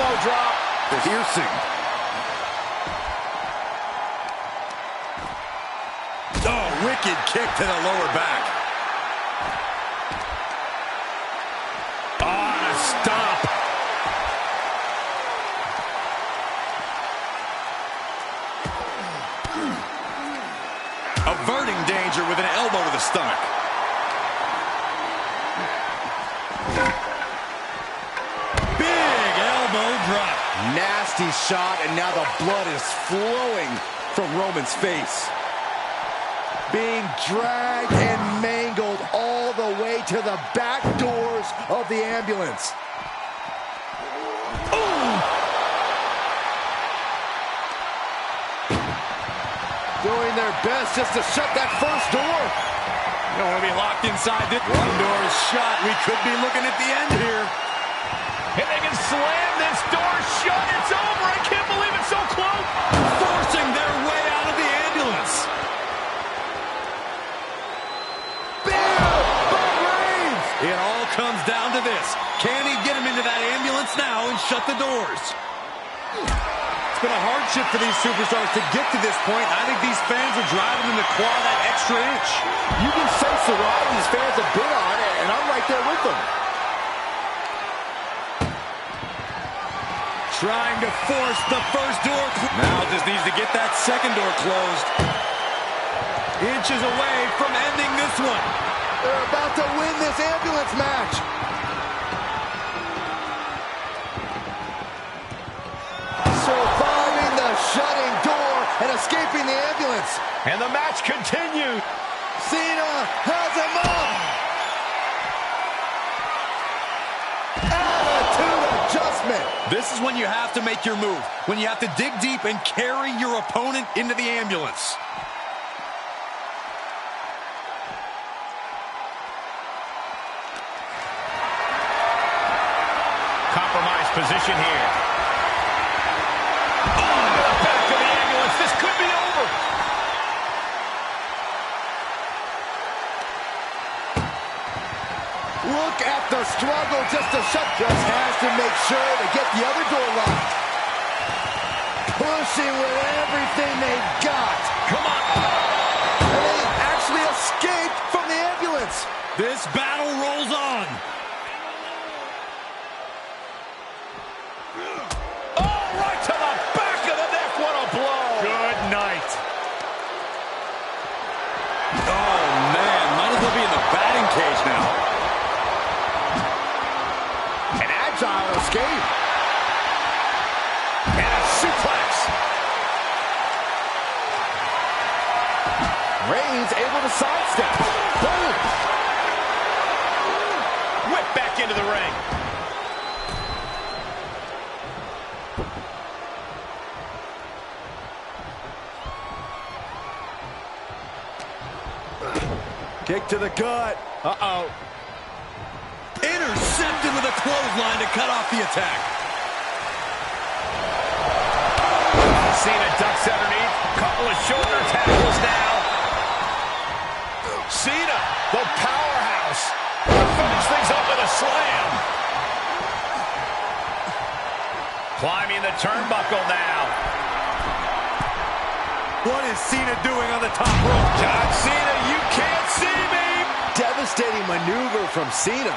elbow drop. Piercing. Oh, wicked kick to the lower back. Oh, a stop. Averting danger with an elbow to the stomach. Big elbow drop. Nasty shot, and now the blood is flowing from Roman's face. Being dragged and mangled all the way to the back doors of the ambulance. Doing their best just to shut that first door. You don't want to be locked inside. One door is shut. We could be looking at the end here. And they can slam this door shut. It's over. I can't believe it's so close. Forcing their way out of the ambulance. It all comes down to this. Can he get him into that ambulance now and shut the doors? It's been a hardship for these superstars to get to this point. I think these fans are driving them to claw that extra inch. You can sense the ride these fans have been on, and I'm right there with them. Trying to force the first door. Now just needs to get that second door closed. Inches away from ending this one. They're about to win this ambulance match. Surviving the shutting door and escaping the ambulance. And the match continues. Cena has him up. Attitude adjustment. This is when you have to make your move. When you have to dig deep and carry your opponent into the ambulance. Compromised position here. Oh, to the back of the ambulance. This could be over. Look at the struggle just to shut. Just has to make sure to get the other door locked. Pushing with everything they've got. Come on. And they actually escaped from the ambulance. This battle rolls on. To the back of the neck, what a blow. Good night. Oh, man, might as well be in the batting cage now. An agile escape. And a suplex. Reigns able to sidestep. Boom. Whip back into the ring. Kick to the gut. Uh-oh. Intercepted with a clothesline to cut off the attack. Cena ducks underneath. Couple of shoulder tackles now. Cena, the powerhouse. Finish things up with a slam. Climbing the turnbuckle now. What is Cena doing on the top rope? John Cena, you can't see me. Devastating maneuver from Cena.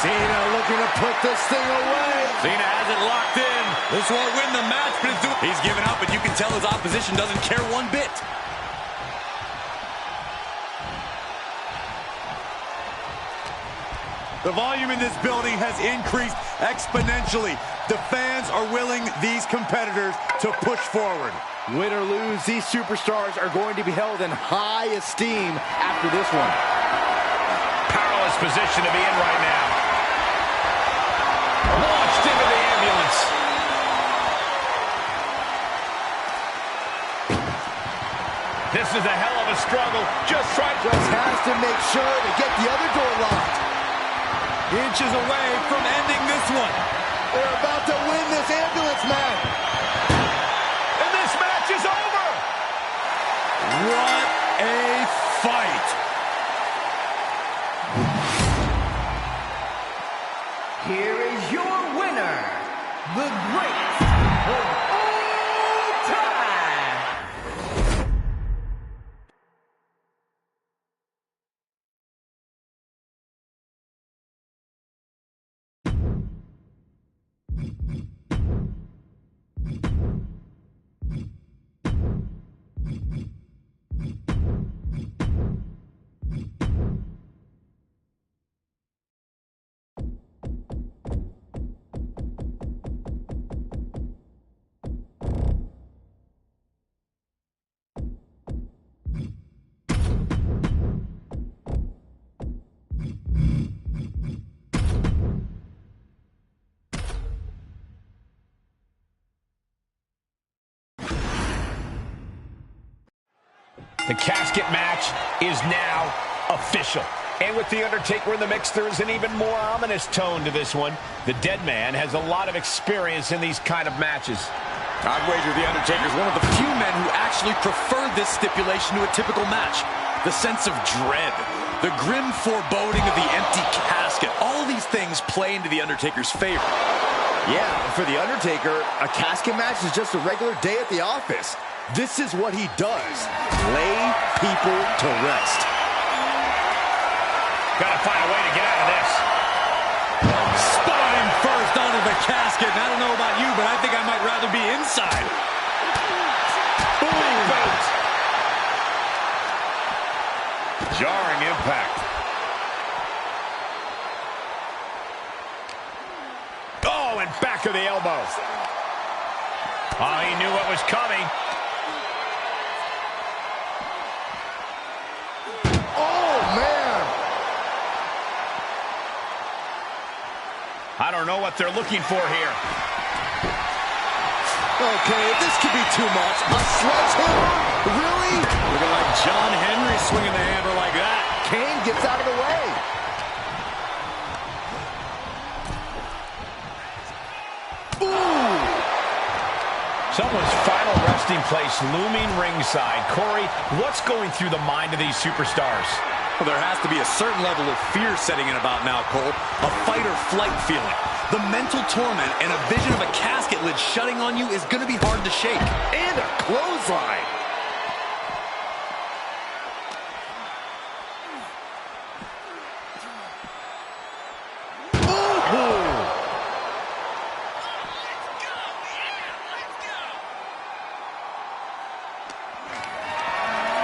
Cena looking to put this thing away. Cena has it locked in. This won't win the match, but he's giving up, and you can tell his opposition doesn't care one bit. The volume in this building has increased exponentially. The fans are willing these competitors to push forward. Win or lose, these superstars are going to be held in high esteem after this one. Powerless position to be in right now. Launched into the ambulance. This is a hell of a struggle. Just has to make sure to get the other door locked. Inches away from ending this one. They're about to win this ambulance match. And this match is over. What a fight. Here is your winner, the greatest of all time. The casket match is now official. And with The Undertaker in the mix, there is an even more ominous tone to this one. The dead man has a lot of experience in these kind of matches. I'd wager The Undertaker is one of the few men who actually prefer this stipulation to a typical match. The sense of dread, the grim foreboding of the empty casket, all these things play into The Undertaker's favor. Yeah, for The Undertaker, a casket match is just a regular day at the office. This is what he does. Lay people to rest. Gotta find a way to get out of this. Spine first onto the casket. And I don't know about you, but I think I might rather be inside. Boom! Jarring impact. Oh, and back of the elbow. Oh, he knew what was coming. I don't know what they're looking for here. Okay, this could be too much. A sledgehammer? Really? Looking like John Henry swinging the hammer like that. Kane gets out of the way. Ooh! Someone's final resting place looming ringside. Corey, what's going through the mind of these superstars? Well, there has to be a certain level of fear setting in about now, Cole. A fight or flight feeling. The mental torment and a vision of a casket lid shutting on you is going to be hard to shake. And a clothesline. Ooh.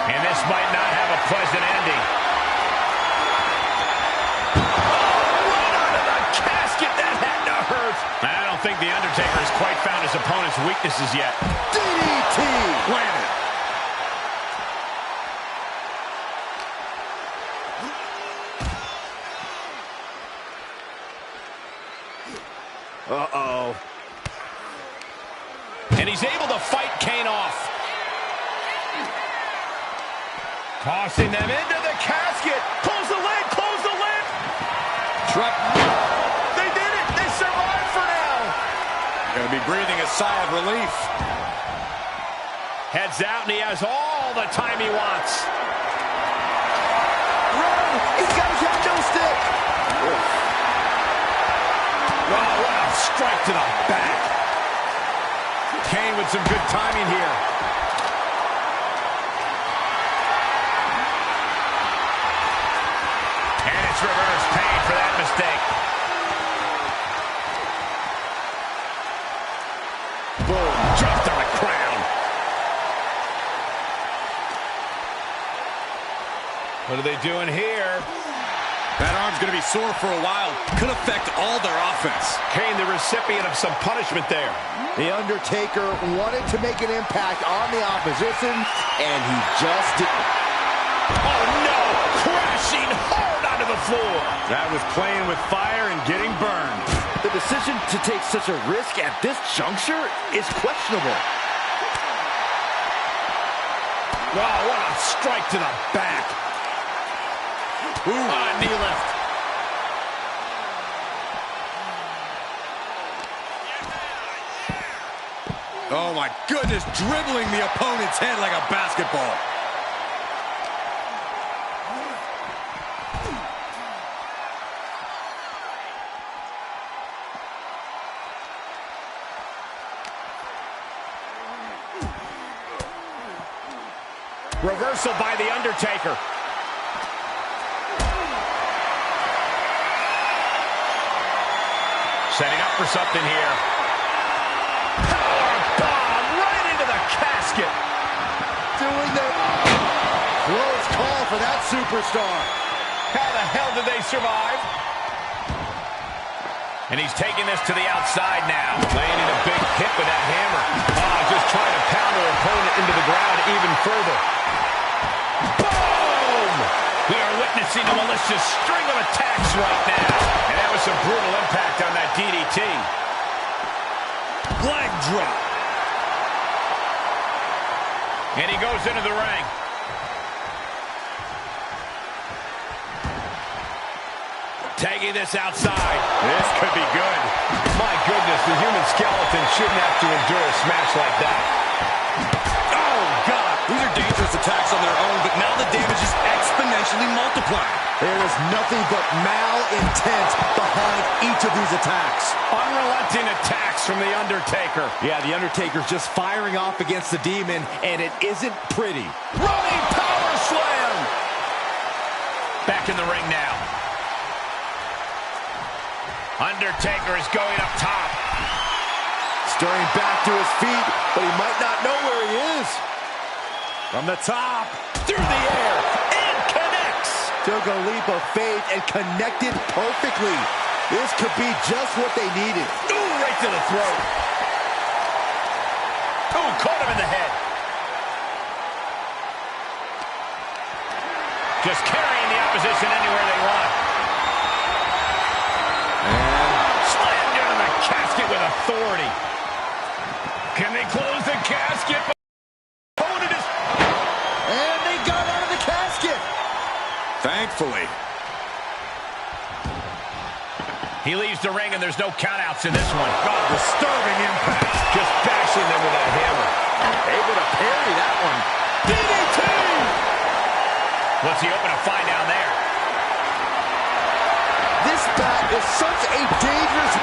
And this might not have a pleasant ending. I don't think The Undertaker has quite found his opponent's weaknesses yet. DDT! Landed. Uh-oh. And he's able to fight Kane off. Tossing them into the casket. Close the lid, close the lid. Truck. They did it. They survived for now. Gonna be breathing a sigh of relief. Heads out, and he has all the time he wants. Run! He's got a kendo stick! Oh, what a strike to the back. Kane with some good timing here. And it's reverse pain for that mistake. Boom, dropped on the crown. What are they doing here? That arm's going to be sore for a while. Could affect all their offense. Kane, the recipient of some punishment there. The Undertaker wanted to make an impact on the opposition, and he just didn't. Oh, no! Crashing hard onto the floor. That was playing with fire and getting burned. The decision to take such a risk at this juncture is questionable. Wow, what a strike to the back. Ooh, knee lift. Oh, my goodness, dribbling the opponent's head like a basketball. Reversal by The Undertaker. Setting up for something here. Power bomb right into the casket. Doing the close call for that superstar. How the hell did they survive? And he's taking this to the outside now. Landing a big hit with that hammer. Just trying to pound their opponent into the ground even further. Boom! We are witnessing a malicious string of attacks right now. And that was some brutal impact on that DDT. Leg drop. And he goes into the ring. Tagging this outside. This could be good. My goodness, the human skeleton shouldn't have to endure a smash like that. Oh, God. These are dangerous attacks on their own, but now the damage is exponentially multiplying. There is nothing but malintent behind each of these attacks. Unrelenting attacks from The Undertaker. Yeah, The Undertaker's just firing off against the demon, and it isn't pretty. Running power slam. Back in the ring now. Undertaker is going up top. Stirring back to his feet, but he might not know where he is. From the top. Through the air. And connects. Took a leap of faith and connected perfectly. This could be just what they needed. Ooh, right to the throat. Ooh, caught him in the head. Just carrying the opposition anywhere they want. Slammed into the casket with authority. Can they close the casket? Opponent is... And they got out of the casket. Thankfully. He leaves the ring and there's no countouts in this one. God, disturbing impact. Just bashing them with that hammer. Able to parry that one. DDT! What's he hoping to find down there? This bat is such a dangerous...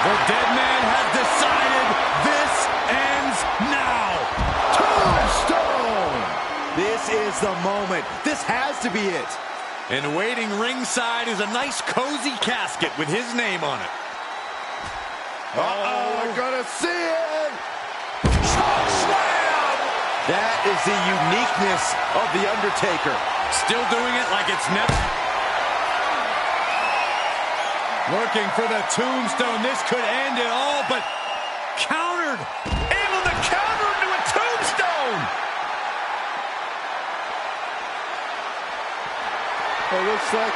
The dead man has decided this ends now. Tombstone! This is the moment. This has to be it. And waiting ringside is a nice cozy casket with his name on it. Uh-oh, we're gonna see it! Choke slam! That is the uniqueness of The Undertaker. Still doing it like it's never... Looking for the tombstone. This could end it all, but countered. Able to counter into a tombstone! It looks like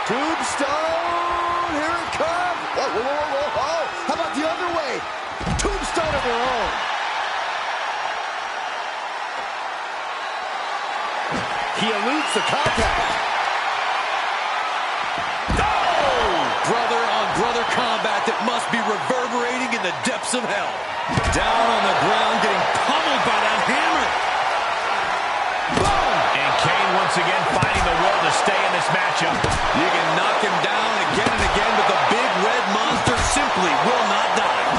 tombstone. Here it comes. Whoa, whoa, whoa, whoa, whoa. How about the other way? Tombstone of their own. He eludes the contact. Brother-on-brother combat that must be reverberating in the depths of hell. Down on the ground, getting pummeled by that hammer. Boom! And Kane once again finding the will to stay in this matchup. You can knock him down again and again, but the big red monster simply will not die.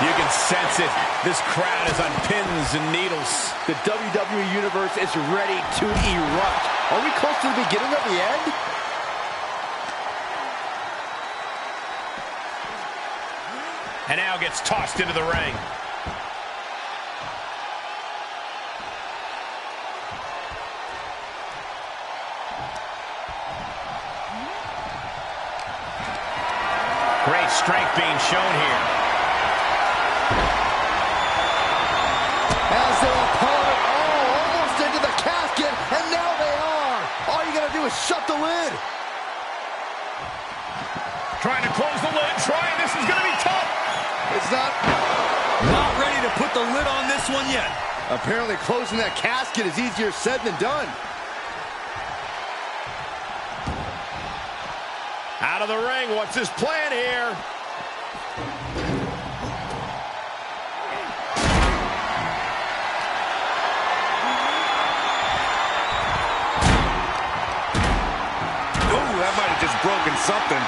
You can sense it. This crowd is on pins and needles. The WWE Universe is ready to erupt. Are we close to the beginning of the end? And now gets tossed into the ring. Great strength being shown here. As their opponent, almost into the casket, and now they are. All you gotta do is shut the lid. Trying to close the lid, this is gonna be tough. It's not ready to put the lid on this one yet. Apparently closing that casket is easier said than done. Out of the ring, what's his plan here? Oh, that might have just broken something.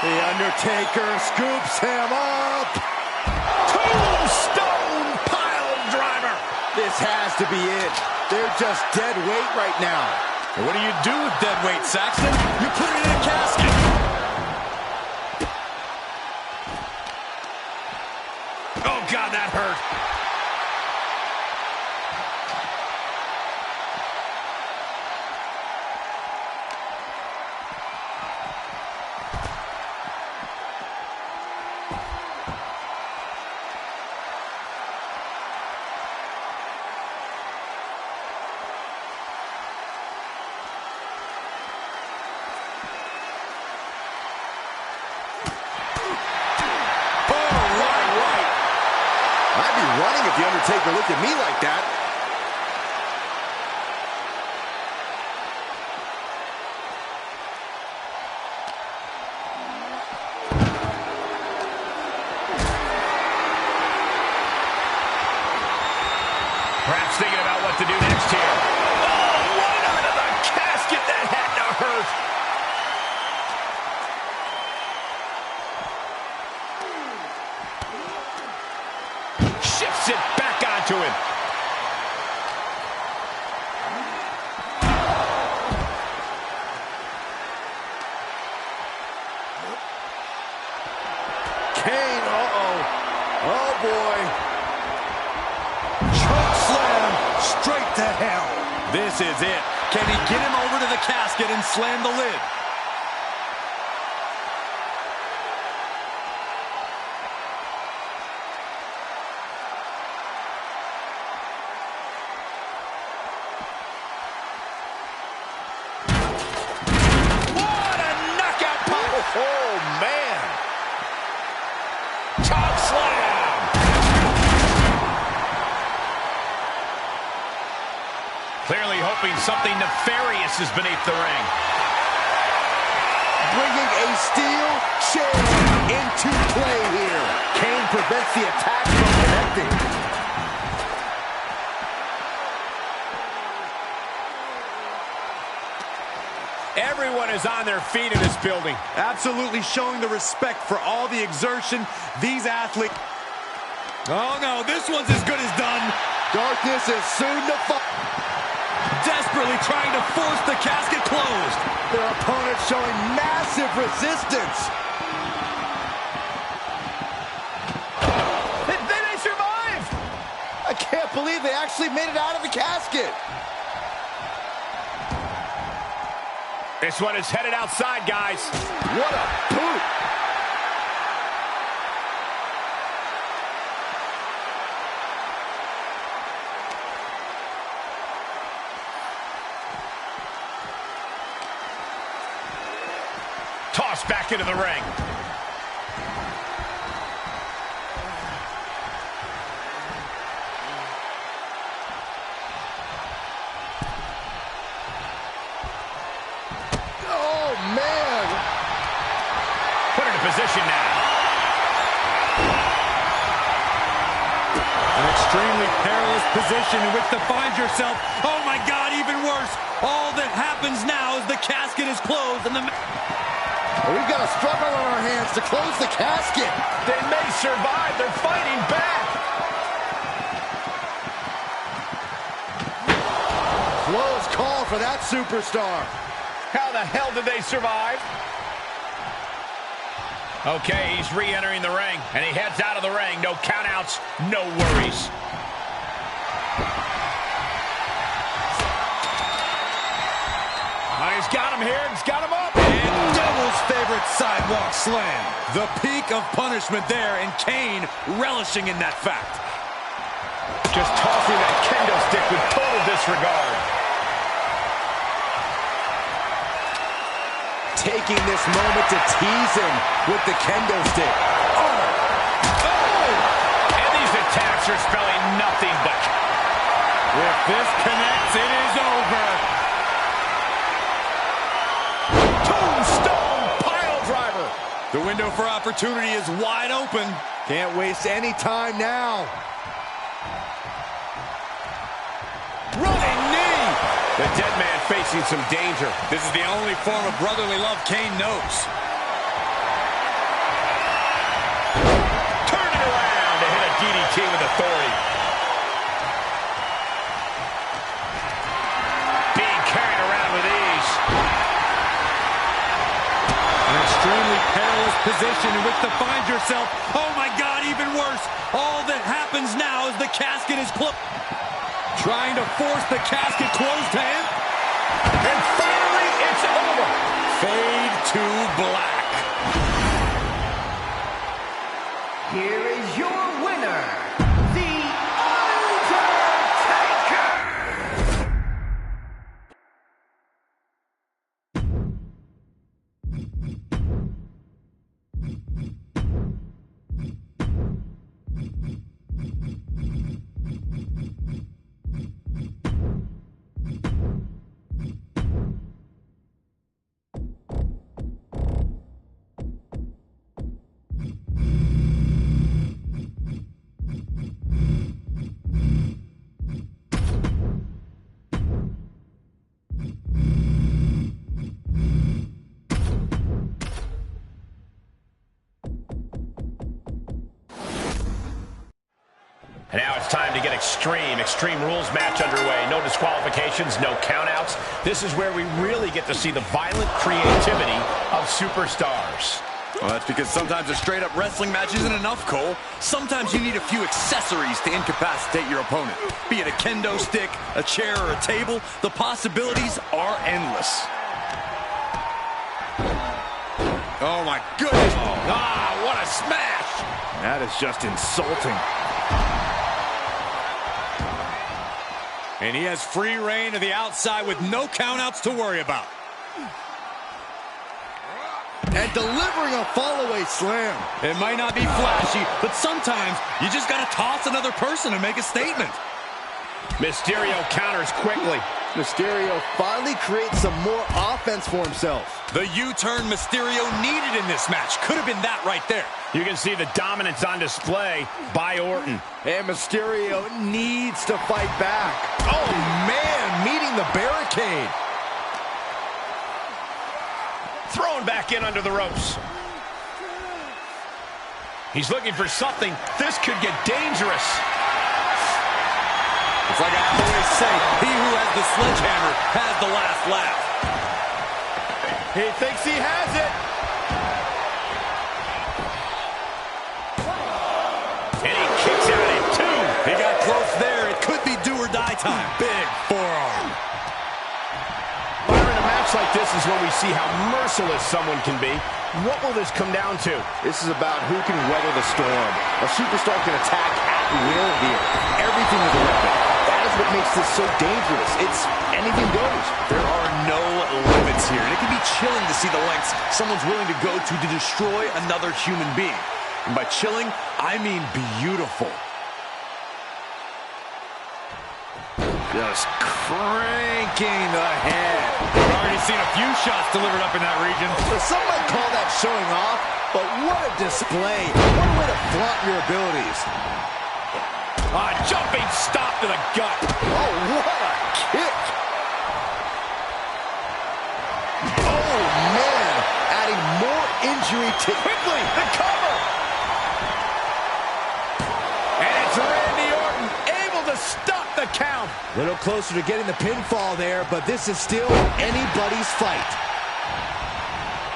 The Undertaker scoops him up. Tombstone pile driver. This has to be it. They're just dead weight right now. What do you do with dead weight, Saxton? You put it in a casket. Oh, God, that hurt. I'd be running if the Undertaker looked at me like that. Perhaps thinking about what to do next here. Oh, right out of the casket. That had to hurt. Shifts it back onto him. Kane, oh boy. Choke slam straight to hell. This is it. Can he get him over to the casket and slam the lid? What a knockout punch. Oh, man. Top slam. Clearly hoping something nefarious is beneath the ring. Bringing a steel chair into play here. Kane prevents the attack from connecting. Everyone is on their feet in this building. Absolutely showing the respect for all the exertion these athletes. Oh no, this one's as good as done. Darkness is soon to fall. Desperately trying to force the casket closed. Their opponent showing massive resistance. They survived. I can't believe they actually made it out of the casket. This one is headed outside, guys. What a boot. Tossed back into the ring. Oh, man. Put it in position now. An extremely perilous position in which to find yourself. Oh my God, even worse. All that happens now is the casket is closed and the... We've got a struggle on our hands to close the casket. They may survive. They're fighting back. Close call for that superstar. How the hell did they survive? Okay, he's re-entering the ring, and he heads out of the ring. No countouts, no worries. He's got him here. He's got him up. And Devil's favorite sidewalk slam. The peak of punishment there, and Kane relishing in that fact. Just tossing that kendo stick with total disregard. Taking this moment to tease him with the kendo stick. Oh! And these attacks are spelling nothing but... If this connects, it is over. Tombstone pile driver. The window for opportunity is wide open. Can't waste any time now. Running knee. The dead man facing some danger. This is the only form of brotherly love Kane knows. key with authority. Being carried around with ease. An extremely perilous position in which to find yourself. Oh my God, even worse. All that happens now is the casket is closed. Trying to force the casket closed to him. And finally, it's over. Fade to black. Here is your winner, The Undertaker! And now it's time to get extreme. Extreme Rules match underway. No disqualifications, no countouts. This is where we really get to see the violent creativity of superstars. Well, that's because sometimes a straight-up wrestling match isn't enough, Cole. Sometimes you need a few accessories to incapacitate your opponent. Be it a kendo stick, a chair, or a table, the possibilities are endless. Oh, my goodness. Ah, what a smash. That is just insulting. And he has free reign to the outside with no countouts to worry about. And delivering a fall-away slam. It might not be flashy, but sometimes you just got to toss another person to make a statement. Mysterio counters quickly. Mysterio finally creates some more offense for himself. The U-turn Mysterio needed in this match. Could have been that right there. You can see the dominance on display by Orton. And Mysterio needs to fight back. Oh, man, meeting the barricade. Thrown back in under the ropes. He's looking for something. This could get dangerous. It's like I always say, he who has the sledgehammer has the last laugh. He thinks he has it. And he kicks out at two. He got close there. It could be do or die time. Big forearm. Byron, a match like this is when we see how merciless someone can be. What will this come down to? This is about who can weather the storm. A superstar can attack at will here. Everything is a weapon. That is what makes this so dangerous. It's anything goes. There are no limits here. And it can be chilling to see the lengths someone's willing to go to destroy another human being. And by chilling, I mean beautiful. Just cranking the head. We've already seen a few shots delivered up in that region. Well, some might call that showing off, but what a display. What a way to flaunt your abilities. A jumping stop to the gut. Oh, what a kick. Oh, man. Adding more injury to... Quickly, the cover. And it's Randy Orton able to stop the count. A little closer to getting the pinfall there, but this is still anybody's fight.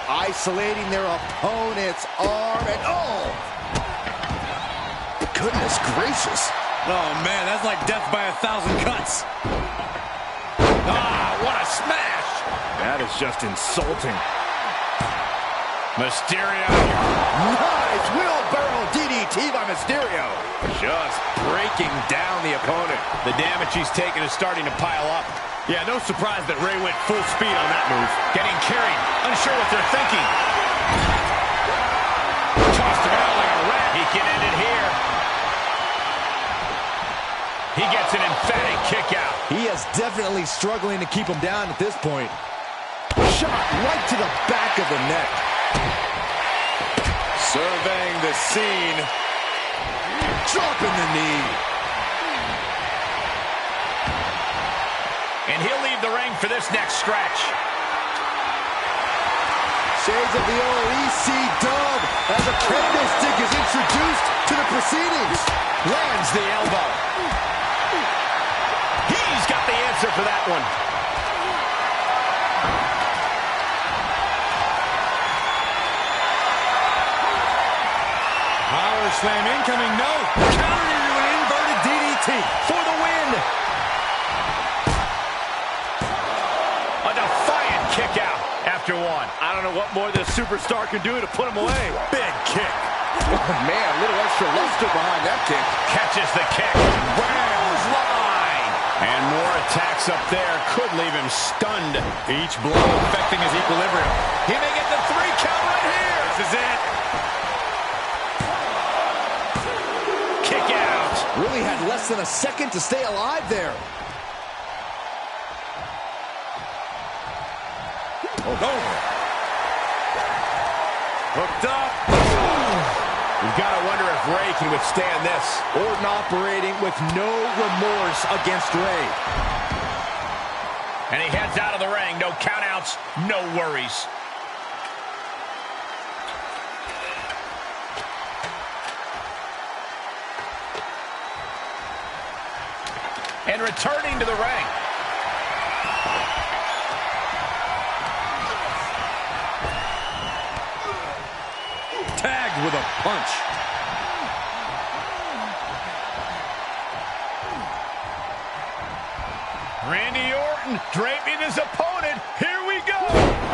Isolating their opponent's arm, and oh! Goodness gracious. Oh, man, that's like death by 1,000 cuts. Ah, what a smash. That is just insulting. Mysterio. Nice wheelbarrow DDT by Mysterio. Just breaking down the opponent. The damage he's taken is starting to pile up. Yeah, no surprise that Ray went full speed on that move. Getting carried, unsure what they're thinking. Tossed him out like a rat. He can end it here. He gets an emphatic kick out. He is definitely struggling to keep him down at this point. Shot right to the back of the neck. Surveying the scene. Dropping the knee. And he'll leave the ring for this next stretch. Shades of the old EC dub as a candlestick is introduced to the proceedings. Lands the elbow. He's got the answer for that one. Power slam incoming, no. Countered into an inverted DDT for the win. A defiant kick out after one. I don't know what more this superstar can do to put him away. Big kick. Oh, man, a little extra luster behind that kick. Catches the kick. Rose line. And more attacks up there could leave him stunned. Each blow affecting his equilibrium. He may get the 3 count right here. This is it. Kick out. Really had less than a second to stay alive there. Oh. Hooked up. You've got to wonder if Ray can withstand this. Orton operating with no remorse against Ray. And he heads out of the ring. No countouts, no worries. And returning to the ring. Tagged with a punch. Randy Orton draping his opponent. Here we go.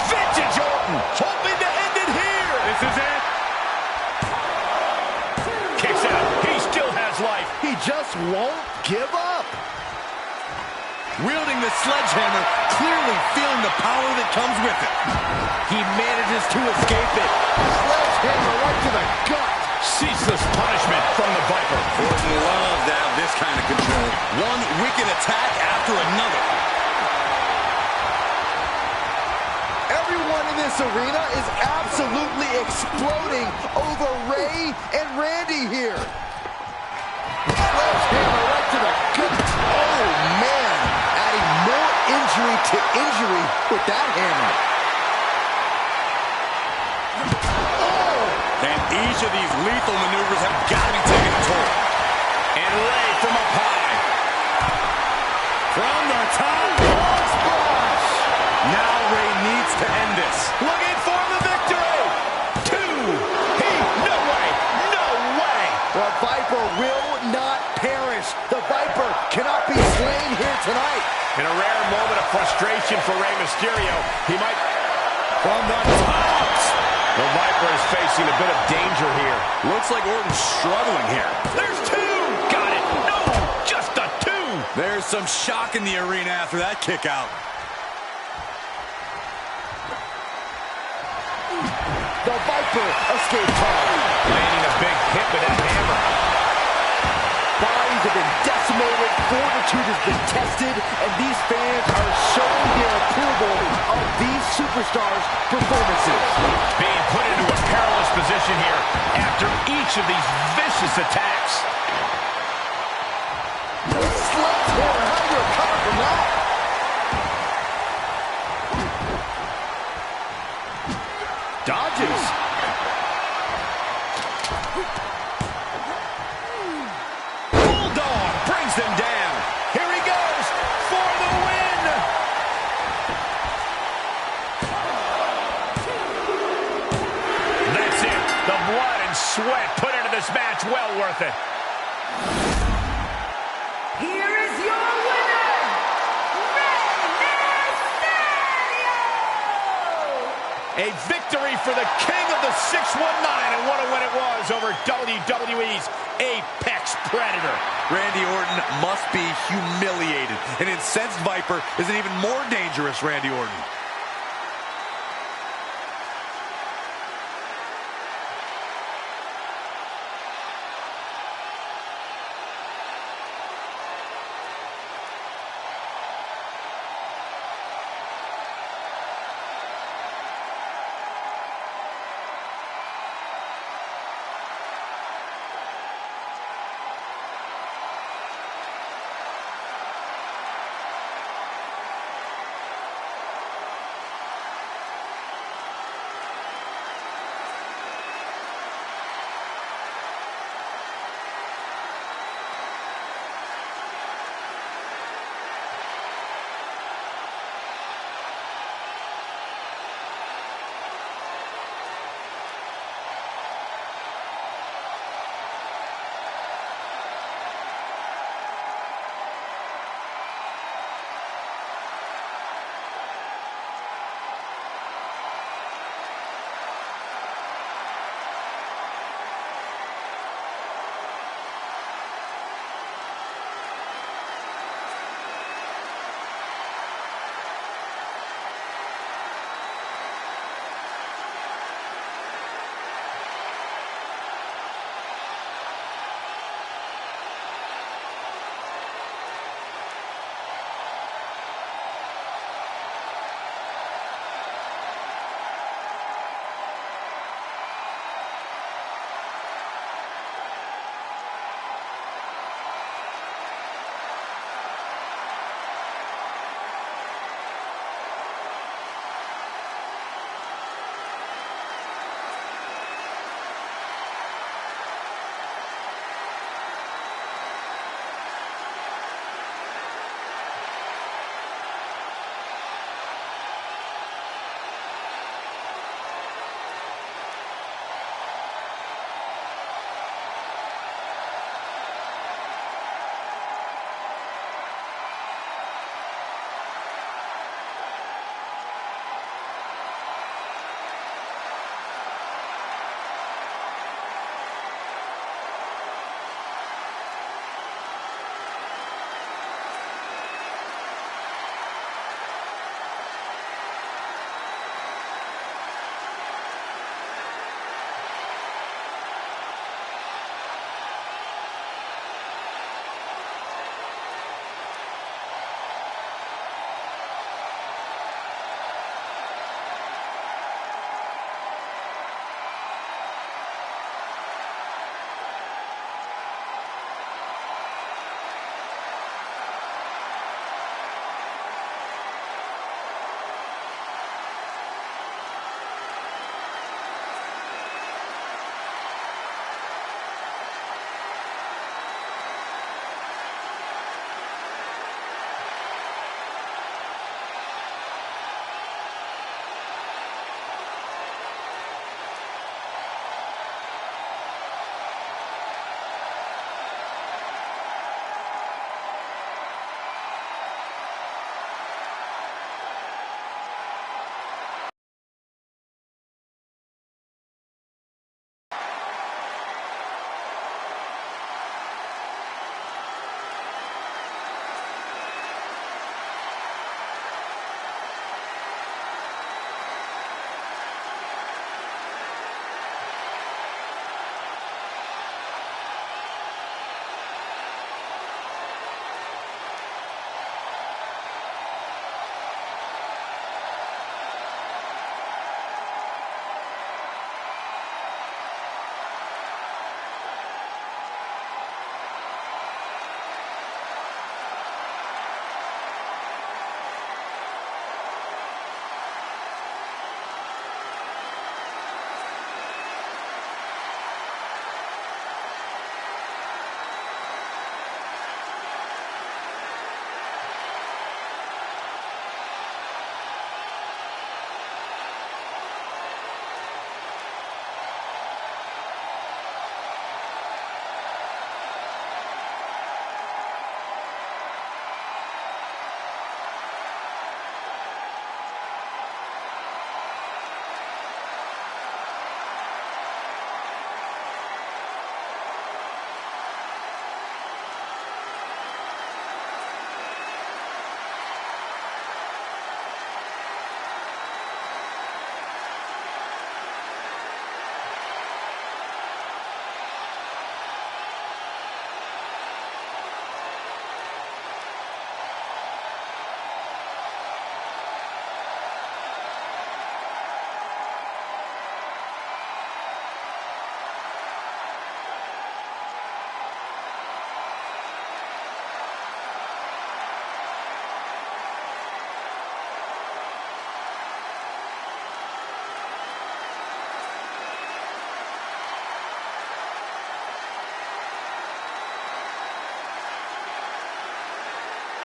Vintage Orton hoping to end it here. This is it. Kicks out. He still has life. He just won't give up. Wielding the sledgehammer, clearly feeling the power that comes with it. He manages to escape it. Sledgehammer right to the gut. Ceaseless punishment from the Viper. Orton loves to have this kind of control. One wicked attack after another. Everyone in this arena is absolutely exploding over Ray and Randy here. Sledgehammer right to the gut. Oh, man. Adding more injury to injury with that hammer. And each of these lethal maneuvers have got to be taking a toll. And Ray from up high. From the top, frog splash. Now Ray needs to end this. Looking for the victory. 2. No way. No way. The Viper will not perish. The Viper cannot be slain here tonight. In a rare moment of frustration for Rey Mysterio, he might... From the top. The Viper is facing a bit of danger here. Looks like Orton's struggling here. There's 2. Got it. No, just a 2. There's some shock in the arena after that kick out. The Viper escaped hard. Landing a big hit with that hammer. Bodies have been decimated, fortitude has been tested, and these fans are showing their approval of these superstars' performances. Being put into a perilous position here after each of these vicious attacks. Sledgehammer, how do you recover from that? Dodges. Bulldog brings them down. Here he goes for the win. That's it. The blood and sweat put into this match, well worth it. Here is your winner, Rey Mysterio! A victory for the king of the 619, and what a win it was over WWE's Apex Predator. Randy Orton must be humiliated. An incensed Viper is an even more dangerous Randy Orton.